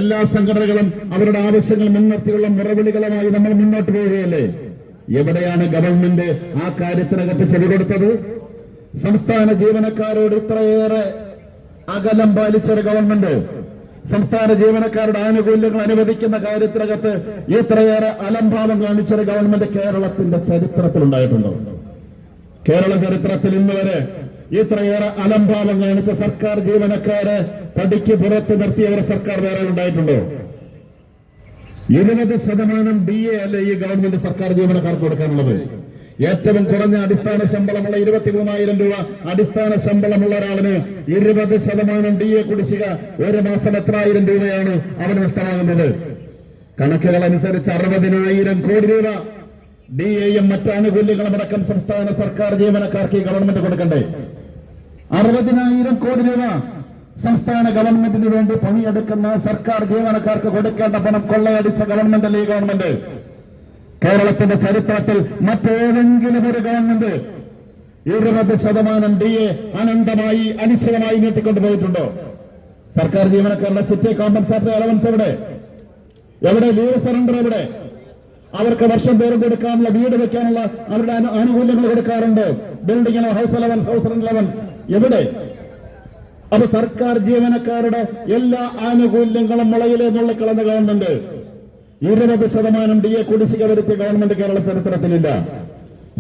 C: എല്ലാ സംഘടനകളും അവരുടെ ആവശ്യങ്ങൾ മുൻനിർത്തിയുള്ള മുറവിളികളുമായി നമ്മൾ മുന്നോട്ട് പോവുകയല്ലേ? എവിടെയാണ് ഗവൺമെന്റ് ആ കാര്യത്തിനകത്ത് ചെവി കൊടുത്തത്? സംസ്ഥാന ജീവനക്കാരോട് ഇത്രയേറെ അകലം പാലിച്ചൊരു ഗവൺമെന്റ്, സംസ്ഥാന ജീവനക്കാരുടെ ആനുകൂല്യങ്ങൾ അനുവദിക്കുന്ന കാര്യത്തിനകത്ത് ഇത്രയേറെ അലംഭാവം കാണിച്ചൊരു ഗവൺമെന്റ് കേരളത്തിന്റെ ചരിത്രത്തിൽ ഉണ്ടായിട്ടുണ്ടോ? കേരള ചരിത്രത്തിൽ ഇന്ന് വരെ ഇത്രയേറെ അലംഭാവം കാണിച്ച സർക്കാർ ജീവനക്കാരെ പടിക്ക് പുറത്ത് നിർത്തിയ ഒരു സർക്കാർ വേറെ ഉണ്ടായിട്ടുണ്ടോ? 20% DA അല്ലേ ഈ ഗവൺമെന്റ് സർക്കാർ ജീവനക്കാർക്ക് കൊടുക്കാനുള്ളത്? ഏറ്റവും കുറഞ്ഞ അടിസ്ഥാന ശമ്പളമുള്ള 23,000 രൂപ അടിസ്ഥാന ശമ്പളമുള്ള ഒരാളിന് 20% DA കുടിശ്ശിക, ഒരു മാസം എത്രായിരം രൂപയാണ് അവന് നഷ്ടമാകുന്നത്? കണക്കുകൾ അനുസരിച്ച് 60,000 കോടി രൂപ DAയും മറ്റ് ആനുകൂല്യങ്ങളും അടക്കം സംസ്ഥാന സർക്കാർ ജീവനക്കാർക്ക് ഈ ഗവൺമെന്റ് കൊടുക്കണ്ടേ? 60,000 കോടി രൂപ സംസ്ഥാന ഗവൺമെന്റിന് വേണ്ടി പണിയെടുക്കുന്ന സർക്കാർ ജീവനക്കാർക്ക് കൊടുക്കേണ്ട പണം കൊള്ളയടിച്ച ഗവൺമെന്റ് അല്ലേ ഈ ഗവൺമെന്റ്? കേരളത്തിന്റെ ചരിത്രത്തിൽ മറ്റേതെങ്കിലും ഒരു ഗവൺമെന്റ് 20% DA അനന്തമായി, അനിശ്ചിതമായി നീട്ടിക്കൊണ്ടുപോയിട്ടുണ്ടോ? സർക്കാർ ജീവനക്കാരുടെ സിറ്റി കോമ്പൻസേറ്ററി അലവൻസ് എവിടെ? ലീവ് സറണ്ടർ എവിടെ? അവർക്ക് വർഷം തോറും കൊടുക്കാനുള്ള, വീട് വെക്കാനുള്ള അവരുടെ ആനുകൂല്യങ്ങൾ കൊടുക്കാറുണ്ട്. Building house allowance, house rent allowance എവിടെ? അപ്പൊ സർക്കാർ ജീവനക്കാരുടെ എല്ലാ ആനുകൂല്യങ്ങളും മുളയിലെ നുള്ളിക്കളഞ്ഞ ഗവൺമെന്റ് 20% DA കുടിശ്ശിക വരുത്തിയ ഗവൺമെന്റ് കേരള ചരിത്രത്തിലില്ല.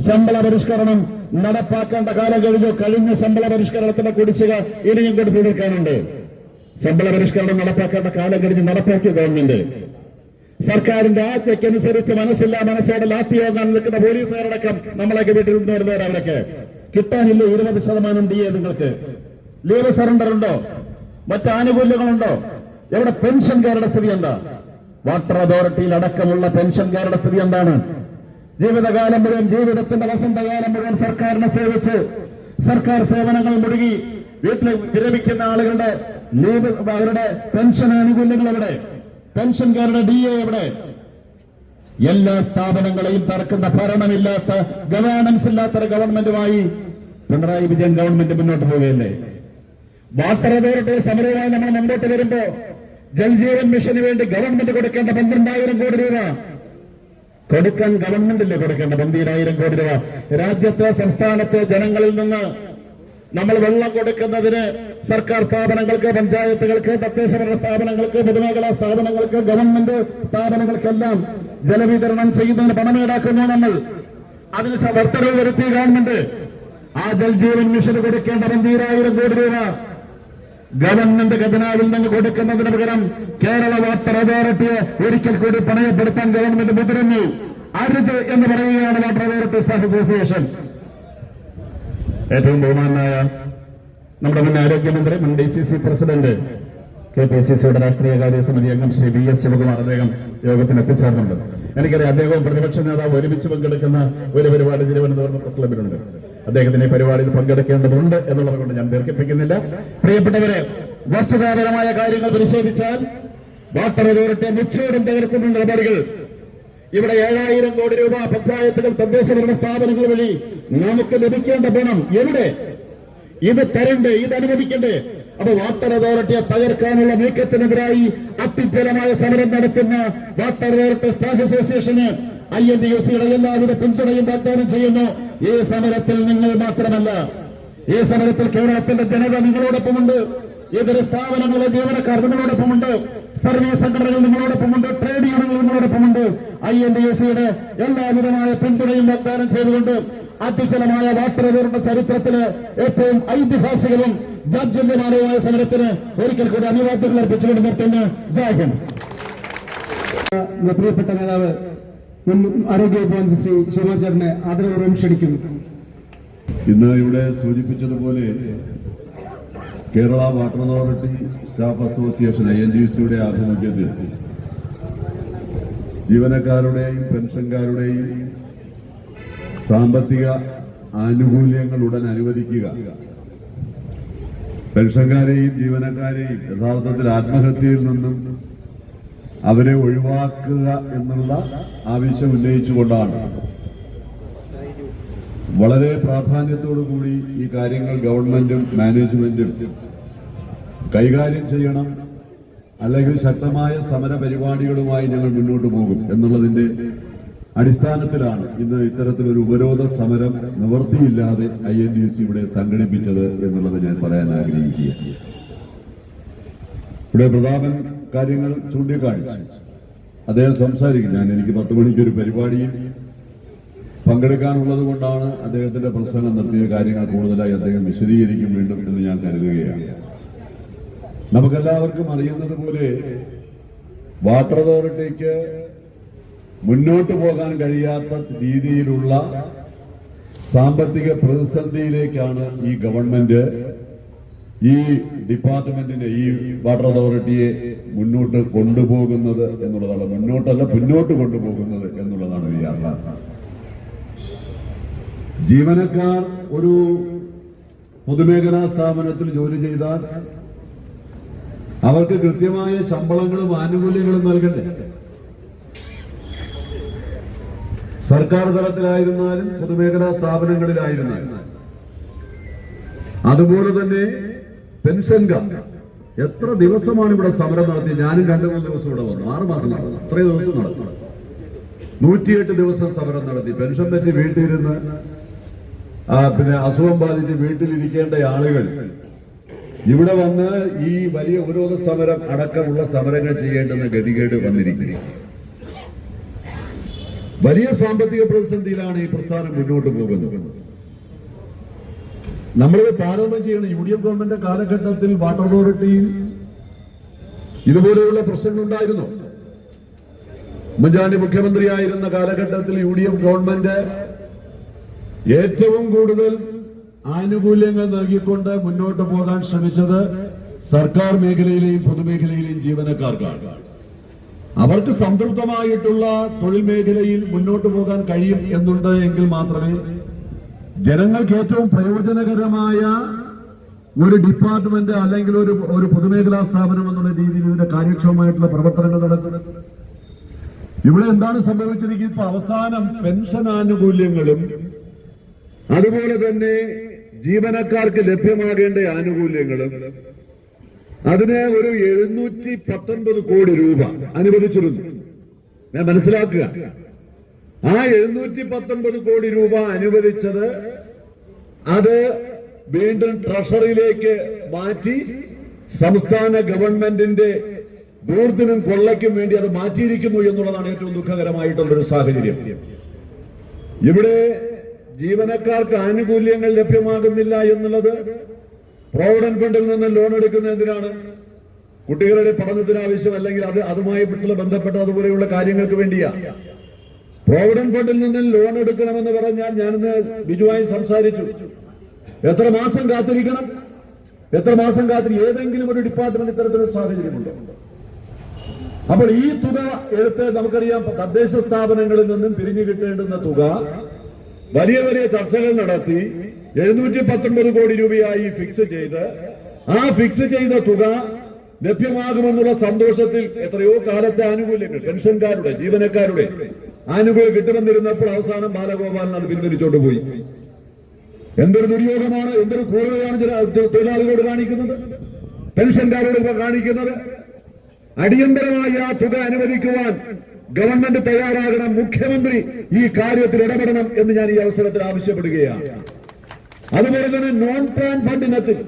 C: ശമ്പള പരിഷ്കരണം നടപ്പാക്കേണ്ട കാലം കഴിഞ്ഞു. കഴിഞ്ഞ ശമ്പള പരിഷ്കരണത്തിന്റെ കുടിശ്ശിക ഇനിയും കൊടുത്തു തീർക്കാനുണ്ട്. ശമ്പള പരിഷ്കരണം നടപ്പാക്കേണ്ട കാലം കഴിഞ്ഞ് നടപ്പാക്കിയ ഗവൺമെന്റ് സർക്കാരിന്റെ ആജ്ഞയ്ക്കനുസരിച്ച് മനസ്സോടെ ലാത്തിയോങ്ങാൻ നിൽക്കുന്ന പോലീസുകാരടക്കം നമ്മളൊക്കെ വീട്ടിൽ നിന്ന് വരുന്നവരവരൊക്കെ കിട്ടാനില്ല 20% DA. നിങ്ങൾക്ക് ലീവ് സറണ്ടർ ഉണ്ടോ? മറ്റ് ആനുകൂല്യങ്ങളുണ്ടോ? എവിടെ? പെൻഷൻകാരുടെ സ്ഥിതി എന്താ? വാട്ടർ അതോറിറ്റിയിൽ അടക്കമുള്ള പെൻഷൻകാരുടെ സ്ഥിതി എന്താണ്? ജീവിതകാലം മുഴുവൻ, ജീവിതത്തിന്റെ വസന്തകാലം മുഴുവൻ സർക്കാരിനെ സേവിച്ച് സർക്കാർ സേവനങ്ങൾ മുഴുകി വീട്ടിൽ വിരമിക്കുന്ന ആളുകളുടെ ലീവ്, അവരുടെ പെൻഷൻ ആനുകൂല്യങ്ങൾ എവിടെ? പെൻഷൻകാരുടെ DA എവിടെ? എല്ലാ സ്ഥാപനങ്ങളെയും തറക്കുന്ന ഭരണമില്ലാത്ത, ഗവേണൻസ് ഇല്ലാത്ത ഗവൺമെന്റുമായി പിണറായി വിജയൻ ഗവൺമെന്റ് മുന്നോട്ട് പോവുകയല്ലേ? വാട്ടർ അതോറിറ്റി സമരവുമായി നമ്മൾ മുമ്പോട്ട് വരുമ്പോ ജൽജീവൻ മിഷന് വേണ്ടി ഗവൺമെന്റ് കൊടുക്കേണ്ട 12,000 കോടി രൂപ കൊടുക്കാൻ ഗവൺമെന്റില്ലേ കൊടുക്കേണ്ട 12,000 കോടി രൂപ? രാജ്യത്തെ, സംസ്ഥാനത്തെ ജനങ്ങളിൽ നിന്ന് നമ്മൾ വെള്ളം കൊടുക്കുന്നതിന് സർക്കാർ സ്ഥാപനങ്ങൾക്ക്, പഞ്ചായത്തുകൾക്ക്, തദ്ദേശഭരണ സ്ഥാപനങ്ങൾക്ക്, പൊതുമേഖലാ സ്ഥാപനങ്ങൾക്ക്, ഗവൺമെന്റ് സ്ഥാപനങ്ങൾക്കെല്ലാം ജലവിതരണം ചെയ്യുന്നതിന് പണം ഈടാക്കുന്നു നമ്മൾ. അതിന് വർധനവ് വരുത്തിയ ഗവൺമെന്റ് ആ ജൽജീവൻ മിഷന് കൊടുക്കേണ്ട 12,000 കോടി രൂപ ഗവൺമെന്റ് ഖജനാവിൽ നിന്ന് കൊടുക്കുന്നതിന് പകരം കേരള വാട്ടർ അതോറിറ്റിയെ ഒരിക്കൽ കൂടി പണയപ്പെടുത്താൻ ഗവൺമെന്റ് മുതിരുന്നു. അരുത് എന്ന് പറയുകയാണ് വാട്ടർ അതോറിറ്റി സ്റ്റാഫ് അസോസിയേഷൻ. ഏറ്റവും ബഹുമാനായ നമ്മുടെ മുൻ ആരോഗ്യമന്ത്രി, മുൻ DCC പ്രസിഡന്റ്, KPCCയുടെ രാഷ്ട്രീയകാര്യ സമിതി അംഗം ശ്രീ VS ശിവകുമാർ അദ്ദേഹം യോഗത്തിന് എത്തിച്ചേർന്നുണ്ട്. എനിക്കറിയാം അദ്ദേഹവും പ്രതിപക്ഷ നേതാവ് ഒരുമിച്ച് പങ്കെടുക്കുന്ന ഒരു പരിപാടി തിരുവനന്തപുരം പ്രസ് ക്ലബിലുണ്ട്. അദ്ദേഹത്തിന് ഈ പരിപാടിയിൽ പങ്കെടുക്കേണ്ടതുണ്ട് എന്നുള്ളത് കൊണ്ട് ഞാൻ ദീർഘിപ്പിക്കുന്നില്ല. പ്രിയപ്പെട്ടവരെ, വസ്തുതാപരമായ കാര്യങ്ങൾ പരിശോധിച്ചാൽ വാട്ടർ അതോറിറ്റി മുച്ചോടും തകർക്കുന്ന നടപടികൾ, ഇവിടെ 7,000 കോടി രൂപ പഞ്ചായത്തുകൾ, തദ്ദേശഭരണ സ്ഥാപനങ്ങൾ വഴി നമുക്ക് ലഭിക്കേണ്ട പണം എവിടെ? ഇത് തരണ്ടേ? ഇത് അനുവദിക്കണ്ടേ? അപ്പൊ വാട്ടർ അതോറിറ്റിയെ തകർക്കാനുള്ള നീക്കത്തിനെതിരായി അത്യുജ്വലമായ സമരം നടത്തുന്ന വാട്ടർ അതോറിറ്റി സ്റ്റാഫ് അസോസിയേഷന്
D: INTUC-യുടെ എല്ലാവരുടെ പിന്തുണയും വാഗ്ദാനം ചെയ്യുന്നു. ഈ സമരത്തിൽ നിങ്ങൾ മാത്രമല്ല, ഈ സമരത്തിൽ കേരളത്തിന്റെ ജനത നിങ്ങളോടൊപ്പമുണ്ട്. ഇതര സ്ഥാപനങ്ങളിലെ ജീവനക്കാർ നിങ്ങളോടൊപ്പമുണ്ട്, സർവീസ് സംഘടനകൾ നിങ്ങളോടൊപ്പമുണ്ട്, ട്രേഡ് യൂണിയനുകൾ നിങ്ങളോടൊപ്പമുണ്ട്. INTUC-യുടെ എല്ലാവിധമായ പിന്തുണയും വാഗ്ദാനം ചെയ്തുകൊണ്ട് അത്യുജ്വലമായ വാട്ടർ അതോറിറ്റി ചരിത്രത്തിലെ ഏറ്റവും ഐതിഹാസികവും ജാജ്വല്യമാനവുമായ സമരത്തിന് ഒരിക്കൽ കൂടി അഭിവാദ്യങ്ങൾ അർപ്പിച്ചുകൊണ്ട് നിർത്തുന്നു. ജയ് ഹിന്ദ്.
E: പ്രിയപ്പെട്ട നേതാവ് ആരോഗ്യവകുപ്പ് മന്ത്രി ശ്രീ ശിവചേട്ടനെ ആദരപൂർവ്വം ക്ഷണിക്കുന്നു.
F: ഇന്ന് ഇവിടെ സൂചിപ്പിച്ചതുപോലെ Kerala water authority staff association INTUC-യുടെ ആഭിമുഖ്യത്തിൽ ജീവനക്കാരുടെയും പെൻഷൻകാരുടെയും സാമ്പത്തിക ആനുകൂല്യങ്ങൾ ഉടൻ അനുവദിക്കുക, പെൻഷൻകാരെയും ജീവനക്കാരെയും യഥാർത്ഥത്തിൽ ആത്മഹത്യയിൽ നിന്നും അവരെ ഒഴിവാക്കുക എന്നുള്ള ആവശ്യം ഉന്നയിച്ചുകൊണ്ടാണ് വളരെ പ്രാധാന്യത്തോടു കൂടി ഈ കാര്യങ്ങൾ ഗവൺമെന്റും മാനേജ്മെന്റും കൈകാര്യം ചെയ്യണം, അല്ലെങ്കിൽ ശക്തമായ സമര പരിപാടികളുമായി ഞങ്ങൾ മുന്നോട്ട് പോകും എന്നുള്ളതിന്റെ അടിസ്ഥാനത്തിലാണ് ഇന്ന് ഇത്തരത്തിലൊരു ഉപരോധ സമരം നിവൃത്തിയില്ലാതെ INTUC ഇവിടെ സംഘടിപ്പിച്ചത് എന്നുള്ളത് ഞാൻ പറയാൻ ആഗ്രഹിക്കുകയാണ്. ഇവിടെ പ്രധാന കാര്യങ്ങൾ ചൂണ്ടിക്കാണിച്ചു അദ്ദേഹം സംസാരിക്കും. എനിക്ക് 10 മണിക്കൊരു പരിപാടിയിൽ പങ്കെടുക്കാനുള്ളത് കൊണ്ടാണ് അദ്ദേഹത്തിന്റെ പ്രസംഗം നിർത്തിയ കാര്യങ്ങൾ കൂടുതലായി അദ്ദേഹം വിശദീകരിക്കും വീണ്ടും എന്ന് ഞാൻ കരുതുകയാണ്. നമുക്കെല്ലാവർക്കും അറിയുന്നത് പോലെ വാട്ടർ അതോറിറ്റിക്ക് മുന്നോട്ട് പോകാൻ കഴിയാത്ത രീതിയിലുള്ള സാമ്പത്തിക പ്രതിസന്ധിയിലേക്കാണ് ഈ ഗവൺമെന്റ് ഈ ഡിപ്പാർട്ട്മെന്റിനെ, ഈ വാട്ടർ അതോറിറ്റിയെ മുന്നോട്ട് കൊണ്ടുപോകുന്നത് എന്നുള്ളതാണ്. മുന്നോട്ട് കൊണ്ടുപോകുന്നത് എന്നുള്ളതാണ് ഈ യാഥാർത്ഥ്യം. ജീവനക്കാർ ഒരു പൊതുമേഖലാ സ്ഥാപനത്തിൽ ജോലി ചെയ്താൽ അവർക്ക് കൃത്യമായ ശമ്പളങ്ങളും ആനുകൂല്യങ്ങളും നൽകണ്ടേ? സർക്കാർ തലത്തിലായിരുന്നാലും പൊതുമേഖലാ സ്ഥാപനങ്ങളിലായിരുന്നാലും. അതുപോലെ തന്നെ പെൻഷൻകാർ എത്ര ദിവസമാണ് ഇവിടെ സമരം നടത്തി? ഞാനും 2-3 ദിവസം ഇവിടെ വന്നു. 6 മാസം നടന്നു. അത്രയും ദിവസം നടന്നു. 108 ദിവസം സമരം നടത്തി. പെൻഷൻ പറ്റി വീട്ടിലിരുന്ന് പിന്നെ അസുഖം ബാധിച്ച് വീട്ടിലിരിക്കേണ്ട ആളുകൾ ഇവിടെ വന്ന് ഈ വലിയ ഉപരോധ സമരം അടക്കമുള്ള സമരങ്ങൾ ചെയ്യേണ്ടുന്ന ഗതികേട് വന്നിരിക്കുന്നു. വലിയ സാമ്പത്തിക പ്രതിസന്ധിയിലാണ് ഈ പ്രസ്ഥാനം മുന്നോട്ട് പോകുന്നത്. നമ്മളിത് താരതമ്യം ചെയ്യണം. UDF ഗവൺമെന്റ് കാലഘട്ടത്തിൽ വാട്ടർ അതോറിറ്റിയിൽ ഇതുപോലെയുള്ള പ്രശ്നങ്ങളുണ്ടായിരുന്നു. ഉമ്മൻചാണ്ടി മുഖ്യമന്ത്രിയായിരുന്ന കാലഘട്ടത്തിൽ UDF ഗവൺമെന്റ് ഏറ്റവും കൂടുതൽ ആനുകൂല്യങ്ങൾ നൽകിക്കൊണ്ട് മുന്നോട്ട് പോകാൻ ശ്രമിച്ചത് സർക്കാർ മേഖലയിലെയും പൊതുമേഖലയിലെയും ജീവനക്കാർക്കാണ്. അവർക്ക് സംതൃപ്തമായിട്ടുള്ള തൊഴിൽ മേഖലയിൽ മുന്നോട്ട് പോകാൻ കഴിയും എന്നുണ്ട് എങ്കിൽ മാത്രമേ ജനങ്ങൾക്ക് ഏറ്റവും പ്രയോജനകരമായ ഒരു ഡിപ്പാർട്ട്മെന്റ് അല്ലെങ്കിൽ ഒരു പൊതുമേഖലാ സ്ഥാപനം എന്നുള്ള രീതിയിൽ ഇതിന്റെ കാര്യക്ഷമമായിട്ടുള്ള പ്രവർത്തനങ്ങൾ നടക്കുന്നത്. ഇവിടെ എന്താണ് സംഭവിച്ചിരിക്കുന്നത്? ഇപ്പൊ അവസാനം പെൻഷൻ ആനുകൂല്യങ്ങളും അതുപോലെ തന്നെ ജീവനക്കാർക്ക് ലഭ്യമാകേണ്ട ആനുകൂല്യങ്ങളും അതിന് ഒരു 719 കോടി രൂപ അനുവദിച്ചിരുന്നു. ഞാൻ മനസ്സിലാക്കുക, ആ 719 കോടി രൂപ അനുവദിച്ചത് അത് വീണ്ടും ട്രഷറിയിലേക്ക് മാറ്റി സംസ്ഥാന ഗവൺമെന്റിന്റെ ദൂർത്തിനും കൊള്ളയ്ക്കും വേണ്ടി അത് മാറ്റിയിരിക്കുന്നു എന്നുള്ളതാണ് ഏറ്റവും ദുഃഖകരമായിട്ടുള്ളൊരു സാഹചര്യം. ഇവിടെ ജീവനക്കാർക്ക് ആനുകൂല്യങ്ങൾ ലഭ്യമാകുന്നില്ല എന്നുള്ളത് പ്രോവിഡന്റ് ഫണ്ടിൽ നിന്ന് ലോൺ എടുക്കുന്ന എന്തിനാണ്? കുട്ടികളുടെ പഠനത്തിന് ആവശ്യം, അല്ലെങ്കിൽ അതുമായി ബന്ധപ്പെട്ട അതുപോലെയുള്ള കാര്യങ്ങൾക്ക് വേണ്ടിയാ. പ്രോവിഡന്റ് ഫണ്ടിൽ നിന്ന് ലോൺ എടുക്കണമെന്ന് പറഞ്ഞാൽ ഞാനിന്ന് ബിജുവായി സംസാരിച്ചു. എത്ര മാസം കാത്തിരിക്കണം? ഏതെങ്കിലും ഒരു ഡിപ്പാർട്ട്മെന്റ് ഇത്തരത്തിലൊരു സാഹചര്യമുണ്ടോ? അപ്പോൾ ഈ തുക എടുത്ത് നമുക്കറിയാം, തദ്ദേശ സ്ഥാപനങ്ങളിൽ നിന്നും പിരിഞ്ഞു കിട്ടേണ്ടുന്ന തുക വലിയ വലിയ ചർച്ചകൾ നടത്തി 719 കോടി രൂപയായി ഫിക്സ് ചെയ്ത് ആ ഫിക്സ് ചെയ്ത തുക ലഭ്യമാകുമെന്നുള്ള സന്തോഷത്തിൽ എത്രയോ കാലത്തെ ആനുകൂല്യങ്ങൾ പെൻഷൻകാരുടെ ജീവനക്കാരുടെ ആനുകൂല്യം കിട്ടുമെന്നിരുന്നപ്പോൾ അവസാനം ബാലഗോപാലൻ അത് പിൻവലിച്ചോണ്ട് പോയി. എന്തൊരു ദുര്യോഗമാണ്, എന്തൊരു ക്രൂരതയാണ് തൊഴിലാളികളോട് കാണിക്കുന്നത്, പെൻഷൻകാരോട് കാണിക്കുന്നത്. അടിയന്തരമായി ആ തുക അനുവദിക്കുവാൻ ഗവൺമെന്റ് തയ്യാറാകണം, മുഖ്യമന്ത്രി ഈ കാര്യത്തിൽ ഇടപെടണം എന്ന് ഞാൻ ഈ അവസരത്തിൽ ആവശ്യപ്പെടുകയാണ്. അതുപോലെ തന്നെ നോൺ പ്ലാൻ ഫണ്ട് ഇനത്തിൽ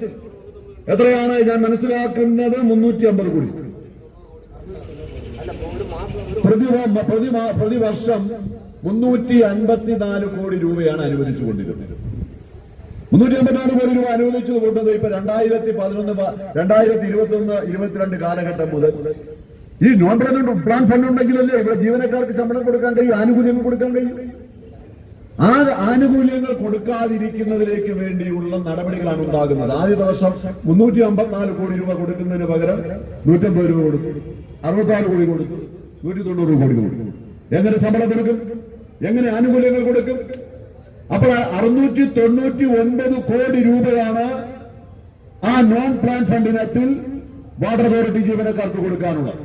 F: എത്രയാണ് ഞാൻ മനസ്സിലാക്കുന്നത്? 350 കോടി. പ്രതിവർഷം 354 കോടി രൂപയാണ് അനുവദിച്ചുകൊണ്ടിരുന്നത്. 354 കോടി രൂപ അനുവദിച്ചത് കൊണ്ടത് ഇപ്പൊ 2011-2021-22 കാലഘട്ടം മുതൽ ഈ നോൺ പ്ലാൻ ഫണ്ട് ഉണ്ടെങ്കിലല്ലേ ഇവിടെ ജീവനക്കാർക്ക് ശമ്പളം കൊടുക്കാൻ കഴിയും, ആനുകൂല്യങ്ങൾ കൊടുക്കാൻ കഴിയും. ആ ആനുകൂല്യങ്ങൾ കൊടുക്കാതിരിക്കുന്നതിലേക്ക് വേണ്ടിയുള്ള നടപടികളാണ് ഉണ്ടാകുന്നത്. ആദ്യത്തെ വർഷം 354 കോടി രൂപ കൊടുക്കുന്നതിന് പകരം 150 രൂപ കൊടുത്തു, 66 കോടി കൊടുത്തു, 190 കോടി കൊടുക്കും. എങ്ങനെ ശമ്പളം കൊടുക്കും? എങ്ങനെ ആനുകൂല്യങ്ങൾ കൊടുക്കും? അപ്പോൾ 699 കോടി രൂപയാണ് ആ നോൺ പ്ലാൻ ഫണ്ടിനത്തിൽ വാട്ടർ അതോറിറ്റി ജീവനക്കാർക്ക് കൊടുക്കാനുള്ളത്.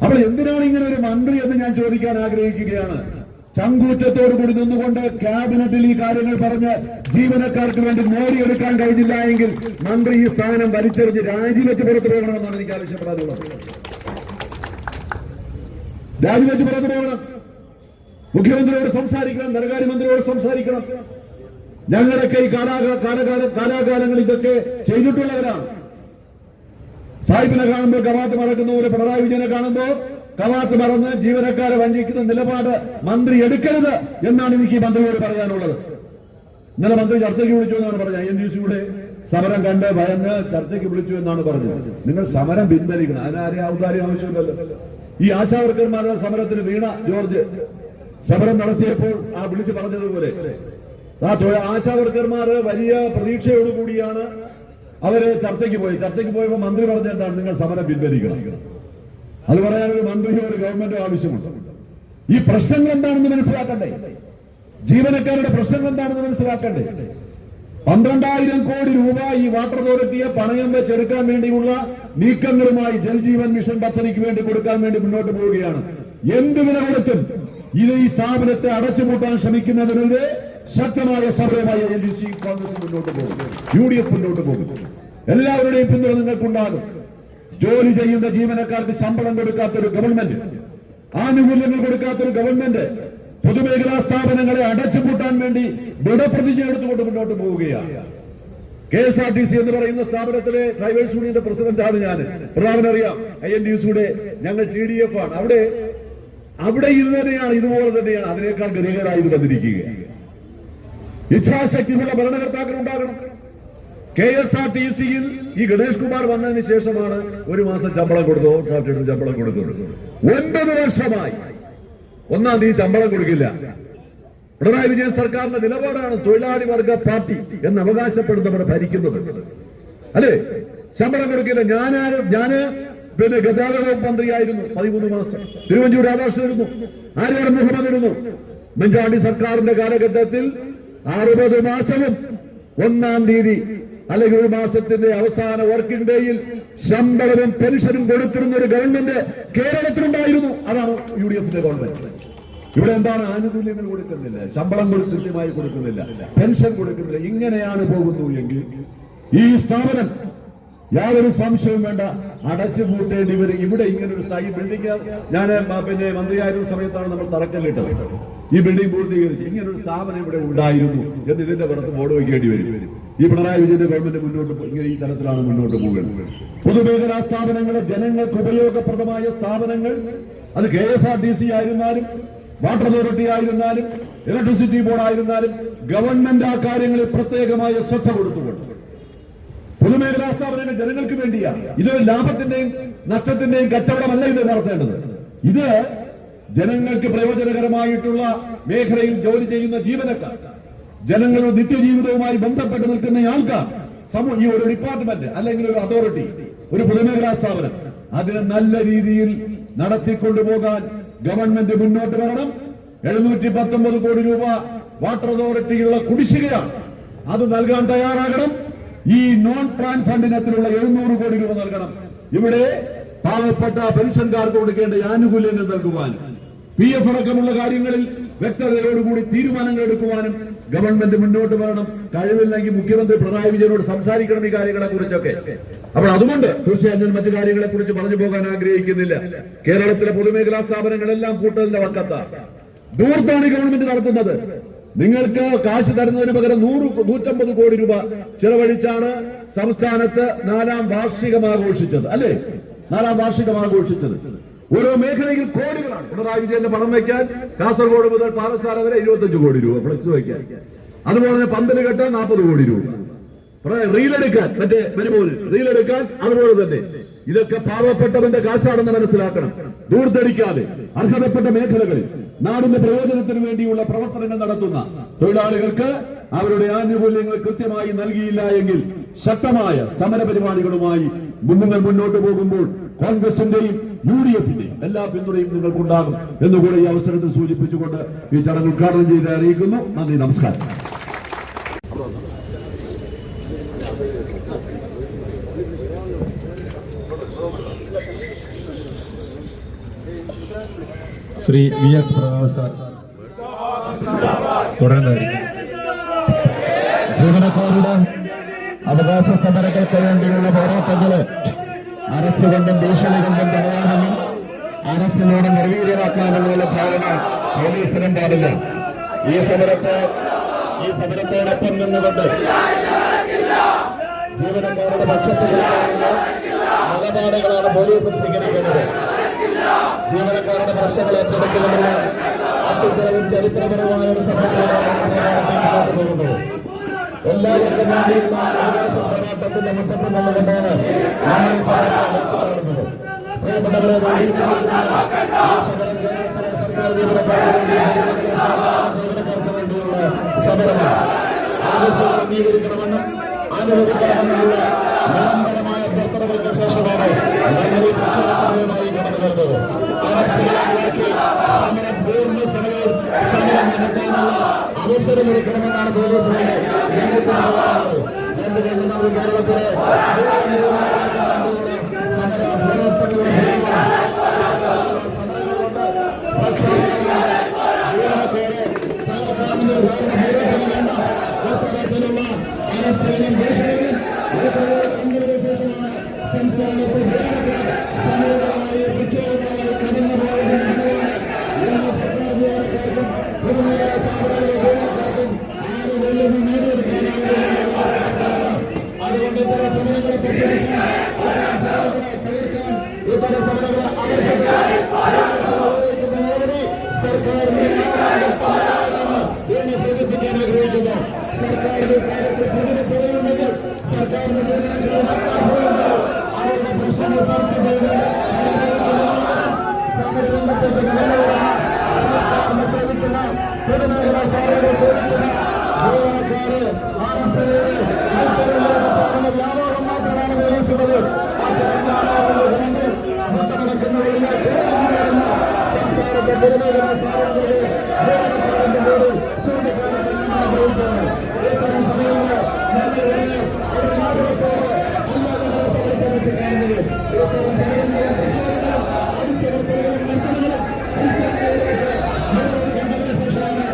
F: അപ്പോൾ എന്തിനാണ് ഇങ്ങനെ ഒരു മന്ത്രി എന്ന് ഞാൻ ചോദിക്കാൻ ആഗ്രഹിക്കുകയാണ്. ചങ്കൂറ്റത്തോടു കൂടി നിന്നുകൊണ്ട് ക്യാബിനറ്റിൽ ഈ കാര്യങ്ങൾ പറഞ്ഞ് ജീവനക്കാർക്ക് വേണ്ടി നേടിയെടുക്കാൻ കഴിഞ്ഞില്ല എങ്കിൽ മന്ത്രി ഈ സ്ഥാനം വലിച്ചെറിഞ്ഞ് രാജിവെച്ച് പുറത്തു പോകണമെന്നാണ് എനിക്ക് ആവശ്യപ്പെടാനുള്ളത്. രാജിവെച്ച് പുറത്തു പോകണം. മുഖ്യമന്ത്രിയോട് സംസാരിക്കണം, ധനകാര്യമന്ത്രിയോട് സംസാരിക്കണം. ഞങ്ങളൊക്കെ ഈ കാലാകാലങ്ങൾ ഇതൊക്കെ ചെയ്തിട്ടുള്ളവരാണ്. സാഹിബിനെ കാണുമ്പോൾ കവാത്ത് മറക്കുന്ന പോലെ പിണറായി വിജയനെ കാണുമ്പോൾ കവാത്ത് മറന്ന് ജീവനക്കാരെ വഞ്ചിക്കുന്ന നിലപാട് മന്ത്രി എടുക്കരുത് എന്നാണ് എനിക്ക് ഈ മന്ത്രിയോട് പറയാനുള്ളത്. ഇന്നലെ മന്ത്രി ചർച്ചയ്ക്ക് വിളിച്ചു എന്നാണ് പറഞ്ഞത്. INTUC-യുടെ സമരം കണ്ട് ഭയന്ന് ചർച്ചയ്ക്ക് വിളിച്ചു എന്നാണ് പറഞ്ഞത്. നിങ്ങൾ സമരം പിൻവലിക്കണം, അതിനാരെയും ഔദാര്യം ആവശ്യമില്ലല്ലോ. ഈ ആശാവർക്കർമാരുടെ സമരത്തിന് വീണ ജോർജ് സമരം നടത്തിയപ്പോൾ ആ വിളിച്ചു പറഞ്ഞതുപോലെ ആശാവർക്കർമാര് വലിയ പ്രതീക്ഷയോടുകൂടിയാണ് അവര് ചർച്ചയ്ക്ക് പോയപ്പോ മന്ത്രി പറഞ്ഞ എന്താണ്? നിങ്ങൾ സമരം പിൻവലിക്കണം. അത് പറയാനൊരു മന്ത്രിയോ ഒരു ഗവൺമെന്റോ ആവശ്യമുണ്ട്. ഈ പ്രശ്നങ്ങൾ എന്താണെന്ന് മനസ്സിലാക്കണ്ടേ? ജീവനക്കാരുടെ പ്രശ്നങ്ങൾ എന്താണെന്ന് മനസ്സിലാക്കണ്ടേ? 12,000 കോടി രൂപ ഈ വാട്ടർ അതോറിറ്റിയെ പണയം വെച്ചെടുക്കാൻ വേണ്ടിയുള്ള നീക്കങ്ങളുമായി ജൽജീവൻ മിഷൻ പദ്ധതിക്ക് വേണ്ടി കൊടുക്കാൻ വേണ്ടി മുന്നോട്ട് പോവുകയാണ്. എന്ത് വില കൊടുത്തും ഇത് ഈ സ്ഥാപനത്തെ അടച്ചുപൂട്ടാൻ ശ്രമിക്കുന്നതിനെതിരെ ശക്തമായ സമരമായി NDC കോൺഗ്രസ് മുന്നോട്ട് പോകും, UDF മുന്നോട്ട് പോകും. എല്ലാവരുടെയും പിന്തുണ നിങ്ങൾക്കുണ്ടാകും. ജോലി ചെയ്യുന്ന ജീവനക്കാർക്ക് ശമ്പളം കൊടുക്കാത്തൊരു ഗവൺമെന്റ്, ആനുകൂല്യങ്ങൾ കൊടുക്കാത്തൊരു ഗവൺമെന്റ് പൊതുമേഖലാ സ്ഥാപനങ്ങളെ അടച്ചുപൂട്ടാൻ വേണ്ടി ദൃഢപ്രതിജ്ഞ എടുത്തുകൊണ്ട് മുന്നോട്ട് പോവുകയാണ്. KSRTC എന്ന് പറയുന്ന സ്ഥാപനത്തിലെ ഡ്രൈവേഴ്സ് യൂണിയന്റെ പ്രസിഡന്റാണ് ഞാൻ. പ്രധാനമറിയാം, INTUC-യുടെ ഞങ്ങൾ TDF ആണ്. അവിടെ ഇത് തന്നെയാണ്, ഇതുപോലെ തന്നെയാണ്. അതിനേക്കാൾ ഗതികേടായി ഇത് വന്നിരിക്കുകയാണ്. ഇച്ഛാശക്തിയുള്ള ഭരണകർത്താക്കൾ ഉണ്ടാകണം. KSRTC-യിൽ ഈ ഗണേഷ് കുമാർ വന്നതിന് ശേഷമാണ് 1 മാസം ശമ്പളം കൊടുത്തോ, ട്രാൻസ്പോർട്ടിന് ശമ്പളം കൊടുത്തത്. 9 വർഷമായി 1-ാം തീയതി ശമ്പളം കൊടുക്കില്ല. പിണറായി വിജയൻ സർക്കാരിന്റെ നിലപാടാണ് തൊഴിലാളി വർഗ പാർട്ടി എന്ന് അവകാശപ്പെടുന്നവർ ഭരിക്കുന്നത്, അല്ലേ? ശമ്പളം കൊടുക്കില്ല. ഞാന് പിന്നെ ഗതാഗത വകുപ്പ് മന്ത്രിയായിരുന്നു 13 മാസം. തിരുവഞ്ചൂർ രാധാകൃഷ്ണൻ ഇരുന്നു, ആര്യാർ മുഹമ്മദ് ഇരുന്നു. ഉമ്മൻചാണ്ടി സർക്കാരിന്റെ കാലഘട്ടത്തിൽ 60 മാസവും 1-ാം തീയതി അല്ലെങ്കിൽ 1 മാസത്തിന്റെ അവസാന വർക്കിംഗ് ഡേയിൽ ശമ്പളവും പെൻഷനും കൊടുത്തിരുന്ന ഒരു ഗവൺമെന്റ് കേരളത്തിലുണ്ടായിരുന്നു. അതാണ് UDF-ന്റെ ഗവൺമെന്റ്. ഇവിടെ എന്താണ്? ആനുകൂല്യങ്ങൾ കൊടുക്കുന്നില്ല, ശമ്പളം കൃത്യമായി കൊടുക്കുന്നില്ല, പെൻഷൻ കൊടുക്കുന്നില്ല. ഇങ്ങനെയാണ് പോകുന്നു എങ്കിൽ ഈ സ്ഥാപനം യാതൊരു സംശയവും വേണ്ട അടച്ചുപൂട്ടേണ്ടി വരും. ഇവിടെ ഇങ്ങനൊരു സ്ഥായി ബിൽഡിംഗ് ഞാൻ പിന്നെ മന്ത്രിയായിരുന്ന സമയത്താണ് നമ്മൾ തറക്കല്ലിട്ടത്. ഈ ബിൽഡിംഗ് പൂർത്തീകരിച്ച് ഇങ്ങനൊരു സ്ഥാപനം ഇവിടെ ഉണ്ടായിരുന്നു എന്ന് ഇതിന്റെ പുറത്ത് ബോർഡ് വയ്ക്കേണ്ടി വരും. ഈ പിണറായി വിജയന്റെ ഗവൺമെന്റ് മുന്നോട്ട് ഇങ്ങനെ ഈ തരത്തിലാണ് മുന്നോട്ട് പോകുന്നത്. പൊതുമേഖലാ സ്ഥാപനങ്ങളെ ജനങ്ങൾക്ക് ഉപയോഗപ്രദമായ സ്ഥാപനങ്ങൾ, അത് KSRTC ആയിരുന്നാലും വാട്ടർ അതോറിറ്റി ആയിരുന്നാലും ഇലക്ട്രിസിറ്റി ബോർഡ് ആയിരുന്നാലും ഗവൺമെന്റ് ആ കാര്യങ്ങളിൽ പ്രത്യേകമായ ശ്രദ്ധ കൊടുത്തുകൊണ്ട് പൊതുമേഖലാ സ്ഥാപനങ്ങൾ ജനങ്ങൾക്ക് വേണ്ടിയാണ്. ഇത് ലാഭത്തിന്റെയും നഷ്ടത്തിന്റെയും കച്ചവടമല്ല ഇത് നടത്തേണ്ടത്. ഇത് ജനങ്ങൾക്ക് പ്രയോജനകരമായിട്ടുള്ള മേഖലയിൽ ജോലി ചെയ്യുന്ന ജീവനക്കാർ, ജനങ്ങളുടെ നിത്യജീവിതവുമായി ബന്ധപ്പെട്ട് നിൽക്കുന്ന ആൾക്കാർ, ഈ ഒരു ഡിപ്പാർട്ട്മെന്റ് അല്ലെങ്കിൽ ഒരു അതോറിറ്റി, ഒരു പൊതുമേഖലാ സ്ഥാപനം, അതിനെ നല്ല രീതിയിൽ നടത്തിക്കൊണ്ടുപോകാൻ ഗവൺമെന്റ് മുന്നോട്ട് വരണം. 719 കോടി രൂപ വാട്ടർ അതോറിറ്റിയിലുള്ള കുടിശ്ശികയാണ്, അത് നൽകാൻ തയ്യാറാകണം. ഈ നോൺ പ്ലാൻ ഫണ്ടിനത്തിലുള്ള 700 കോടി രൂപ നൽകണം. ഇവിടെ പാവപ്പെട്ട പെൻഷൻകാർക്ക് കൊടുക്കേണ്ട ആനുകൂല്യങ്ങൾ നൽകുവാനും PF അടക്കമുള്ള കാര്യങ്ങളിൽ വ്യക്തതയോടുകൂടി തീരുമാനങ്ങൾ എടുക്കുവാനും ഗവൺമെന്റ് മുന്നോട്ട് വരണം. കഴിവില്ലെങ്കിൽ മുഖ്യമന്ത്രി പിണറായി വിജയനോട് സംസാരിക്കണം ഈ കാര്യങ്ങളെ കുറിച്ചൊക്കെ. അപ്പോൾ അതുകൊണ്ട് തീർച്ചയായും ഞാൻ മറ്റു കാര്യങ്ങളെ കുറിച്ച് പറഞ്ഞു പോകാൻ ആഗ്രഹിക്കുന്നില്ല. കേരളത്തിലെ പൊതുമേഖലാ സ്ഥാപനങ്ങളെല്ലാം കൂട്ടലിന്റെ വക്കത്താണ്. ദൂർത്താണ് ഗവൺമെന്റ് നടത്തുന്നത്. നിങ്ങൾക്ക് കാശ് തരുന്നതിന് പകരം 100-150 കോടി രൂപ ചെലവഴിച്ചാണ് സംസ്ഥാനത്ത് 4ാം വാർഷികം ആഘോഷിച്ചത്, അല്ലേ? 4ാം വാർഷികം ആഘോഷിച്ചത്. ഓരോ മേഖലയിൽ കോടികളാണ്. പിണറായി വിജയന്റെ പണം വയ്ക്കാൻ കാസർഗോഡ് മുതൽ പാലക്കാട് വരെ 25 കോടി രൂപ ഫ്ലക്സ് വയ്ക്കാൻ, അതുപോലെ തന്നെ പന്തല് കെട്ടാൻ 40 കോടി രൂപ, റീലെടുക്കാൻ മറ്റേ മരുമോന് റീലെടുക്കാൻ അതുപോലെ തന്നെ. ഇതൊക്കെ പാവപ്പെട്ടവന്റെ കാശാണെന്ന് മനസ്സിലാക്കണം. ദൂർത്തടിക്കാതെ അർഹതപ്പെട്ട മേഖലകളിൽ നാടിന്റെ പ്രയോജനത്തിന് വേണ്ടിയുള്ള പ്രവർത്തനങ്ങൾ നടത്തുന്ന തൊഴിലാളികൾക്ക് അവരുടെ ആനുകൂല്യങ്ങൾ കൃത്യമായി നൽകിയില്ല എങ്കിൽ ശക്തമായ സമര പരിപാടികളുമായി നിങ്ങൾ മുന്നോട്ട് പോകുമ്പോൾ കോൺഗ്രസിന്റെയും UDFന്റെയും എല്ലാ പിന്തുണയും നിങ്ങൾക്കുണ്ടാകും എന്നുകൂടെ ഈ അവസരത്തിൽ സൂചിപ്പിച്ചുകൊണ്ട് ഈ ചടങ്ങ് ഉദ്ഘാടനം ചെയ്ത് അറിയിക്കുന്നു. നന്ദി, നമസ്കാരം.
G: ശ്രീ VS പ്രകാശ് സാർ തുടർന്നായിരിക്കും.
D: ജീവനക്കാരുടെ അവകാശ സമരങ്ങൾക്ക് വേണ്ടിയുള്ള പോരാട്ടങ്ങള് അറസ്റ്റ് കൊണ്ടും ഭീഷണി കൊണ്ടും തടയാമെന്നും അറസ്റ്റിലൂടെ നിർവീര്യമാക്കാനുള്ള ധാരണ പോലീസിനും പാടില്ല. ഈ സമരത്തോടൊപ്പം നിന്നുകൊണ്ട് ജീവനക്കാരുടെ പക്ഷത്തുള്ള നിലപാടുകളാണ് പോലീസും സ്വീകരിക്കുന്നത്. ജീവനക്കാരുടെ പ്രശ്നങ്ങൾ ഏറ്റെടുക്കുന്നതിനുള്ള അത്യച്ചെലവും ചരിത്രപരമായ ഒരു സമരത്തിലാണ് പോകുന്നത്. എല്ലാവർക്കും വേണ്ടിയുള്ള അവകാശ പോരാട്ടത്തിന്റെ മുറ്റത്ത് നിന്നുകൊണ്ടാണ് നമ്മൾ ഈ സമരത്തെ കാണുന്നത്. പ്രിയപ്പെട്ടവരെ, ഈ സമരം കേരളത്തിലെ സർക്കാർ ജീവനക്കാർക്ക് വേണ്ടിയുള്ള സമരമാണ്. ആവശ്യങ്ങൾ അംഗീകരിക്കണമെന്നും അനുവദിക്കണമെന്നുള്ള നിരന്തരമായ അഭ്യർത്ഥനകൾക്ക് ശേഷമാണ് നമ്മൾ ഈ പ്രക്ഷോഭ സമരവുമായി കടന്നു വരുന്നത്. അറസ്റ്റുകളാക്കി സമരം പൂർണ്ണ സമയം സമരം നടത്താനുള്ള അവസരമൊരുക്കണമെന്നാണ് പോലീസിന്റെ ഞങ്ങൾക്ക് പറയാനുള്ളത്. എന്തുകൊണ്ട് നമ്മൾ കേരളത്തിലെ സമര പ്രവർത്തനങ്ങളുടെ സമരങ്ങളുണ്ട്, പ്രക്ഷോഭങ്ങളുണ്ട്. ഇത്തരത്തിലുള്ള അറസ്റ്റുകളും ഭീഷണികളും ശേഷമാണ് സംസ്ഥാനത്ത് സമരങ്ങളായി പ്രക്ഷോഭങ്ങളായി കടന്നു പോയതെന്ന് സർക്കാർ ജീവനക്കാർക്കും പൊതുമേഖലാ സ്ഥാപനങ്ങളിലെ ജീവനക്കാർക്കും ആനുകൂല്യം നേടിയെടുക്കാനായിരുന്നു. അതുകൊണ്ട് ഇത്തരം സമരങ്ങളെ തടയാൻ ഇത്തരം സമരങ്ങളെ സർക്കാരിന്റെ എന്നെ സൂചിപ്പിക്കാൻ ആഗ്രഹിക്കുന്നു. സർക്കാരിന്റെ കാര്യത്തിൽ പ്രതിനിധികളുണ്ടെങ്കിൽ സർക്കാരിന്റെ അവരുടെ പ്രശ്നങ്ങൾ ചർച്ച ചെയ്ത് സമരരംഗത്തേക്ക് കടന്നു വരുന്ന സർക്കാരിനെ സേവിക്കുന്ന പൊതുമേഖലാ സ്ഥാപനങ്ങളെ സേവിക്കുന്ന ജീവനക്കാര് വ്യാപകം മാത്രമാണ് പോലീസുള്ളത്. നടക്കുന്നവരില്ല സംസ്ഥാനത്തെ പൊതുമേഖലാ സ്ഥാപനങ്ങളുടെ ജീവനക്കാരന്റെ പേര് ചൂണ്ടിക്കാണിക്കാൻ ആഗ്രഹിക്കുകയാണ്. ഇത്തരം സമയങ്ങൾ നല്ലവരെ ഒരു ആഗ്രഹത്തോടെ അല്ലാതെ സമയത്തിലേക്ക് കാണുന്നത് ഇത്തരം സമയങ്ങളും അടിച്ചവർക്കുകളും മറ്റുള്ളവരും കണ്ടതിനു ശേഷമാണ്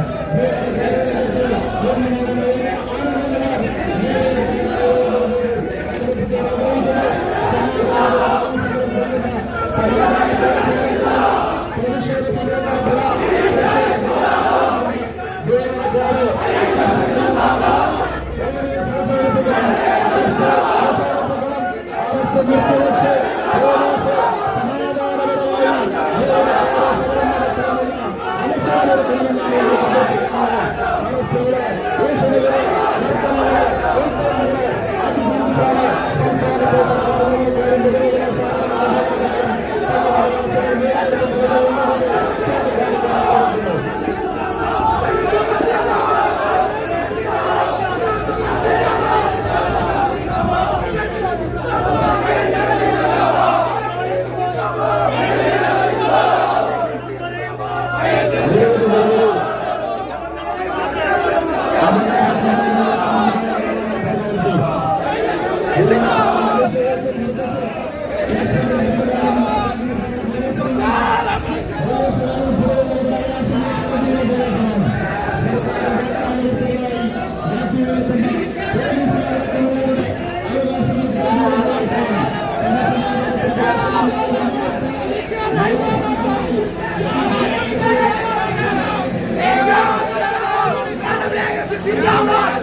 H: Zindabad!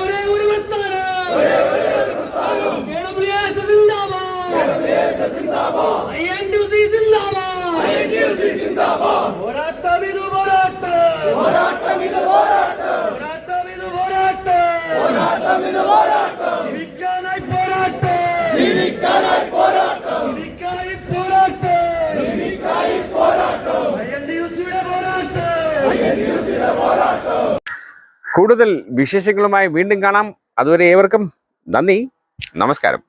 D: ഒരേ
A: കൂടുതൽ വിശേഷങ്ങളുമായി വീണ്ടും കാണാം. അതുവരെ ഏവർക്കും നന്ദി, നമസ്കാരം.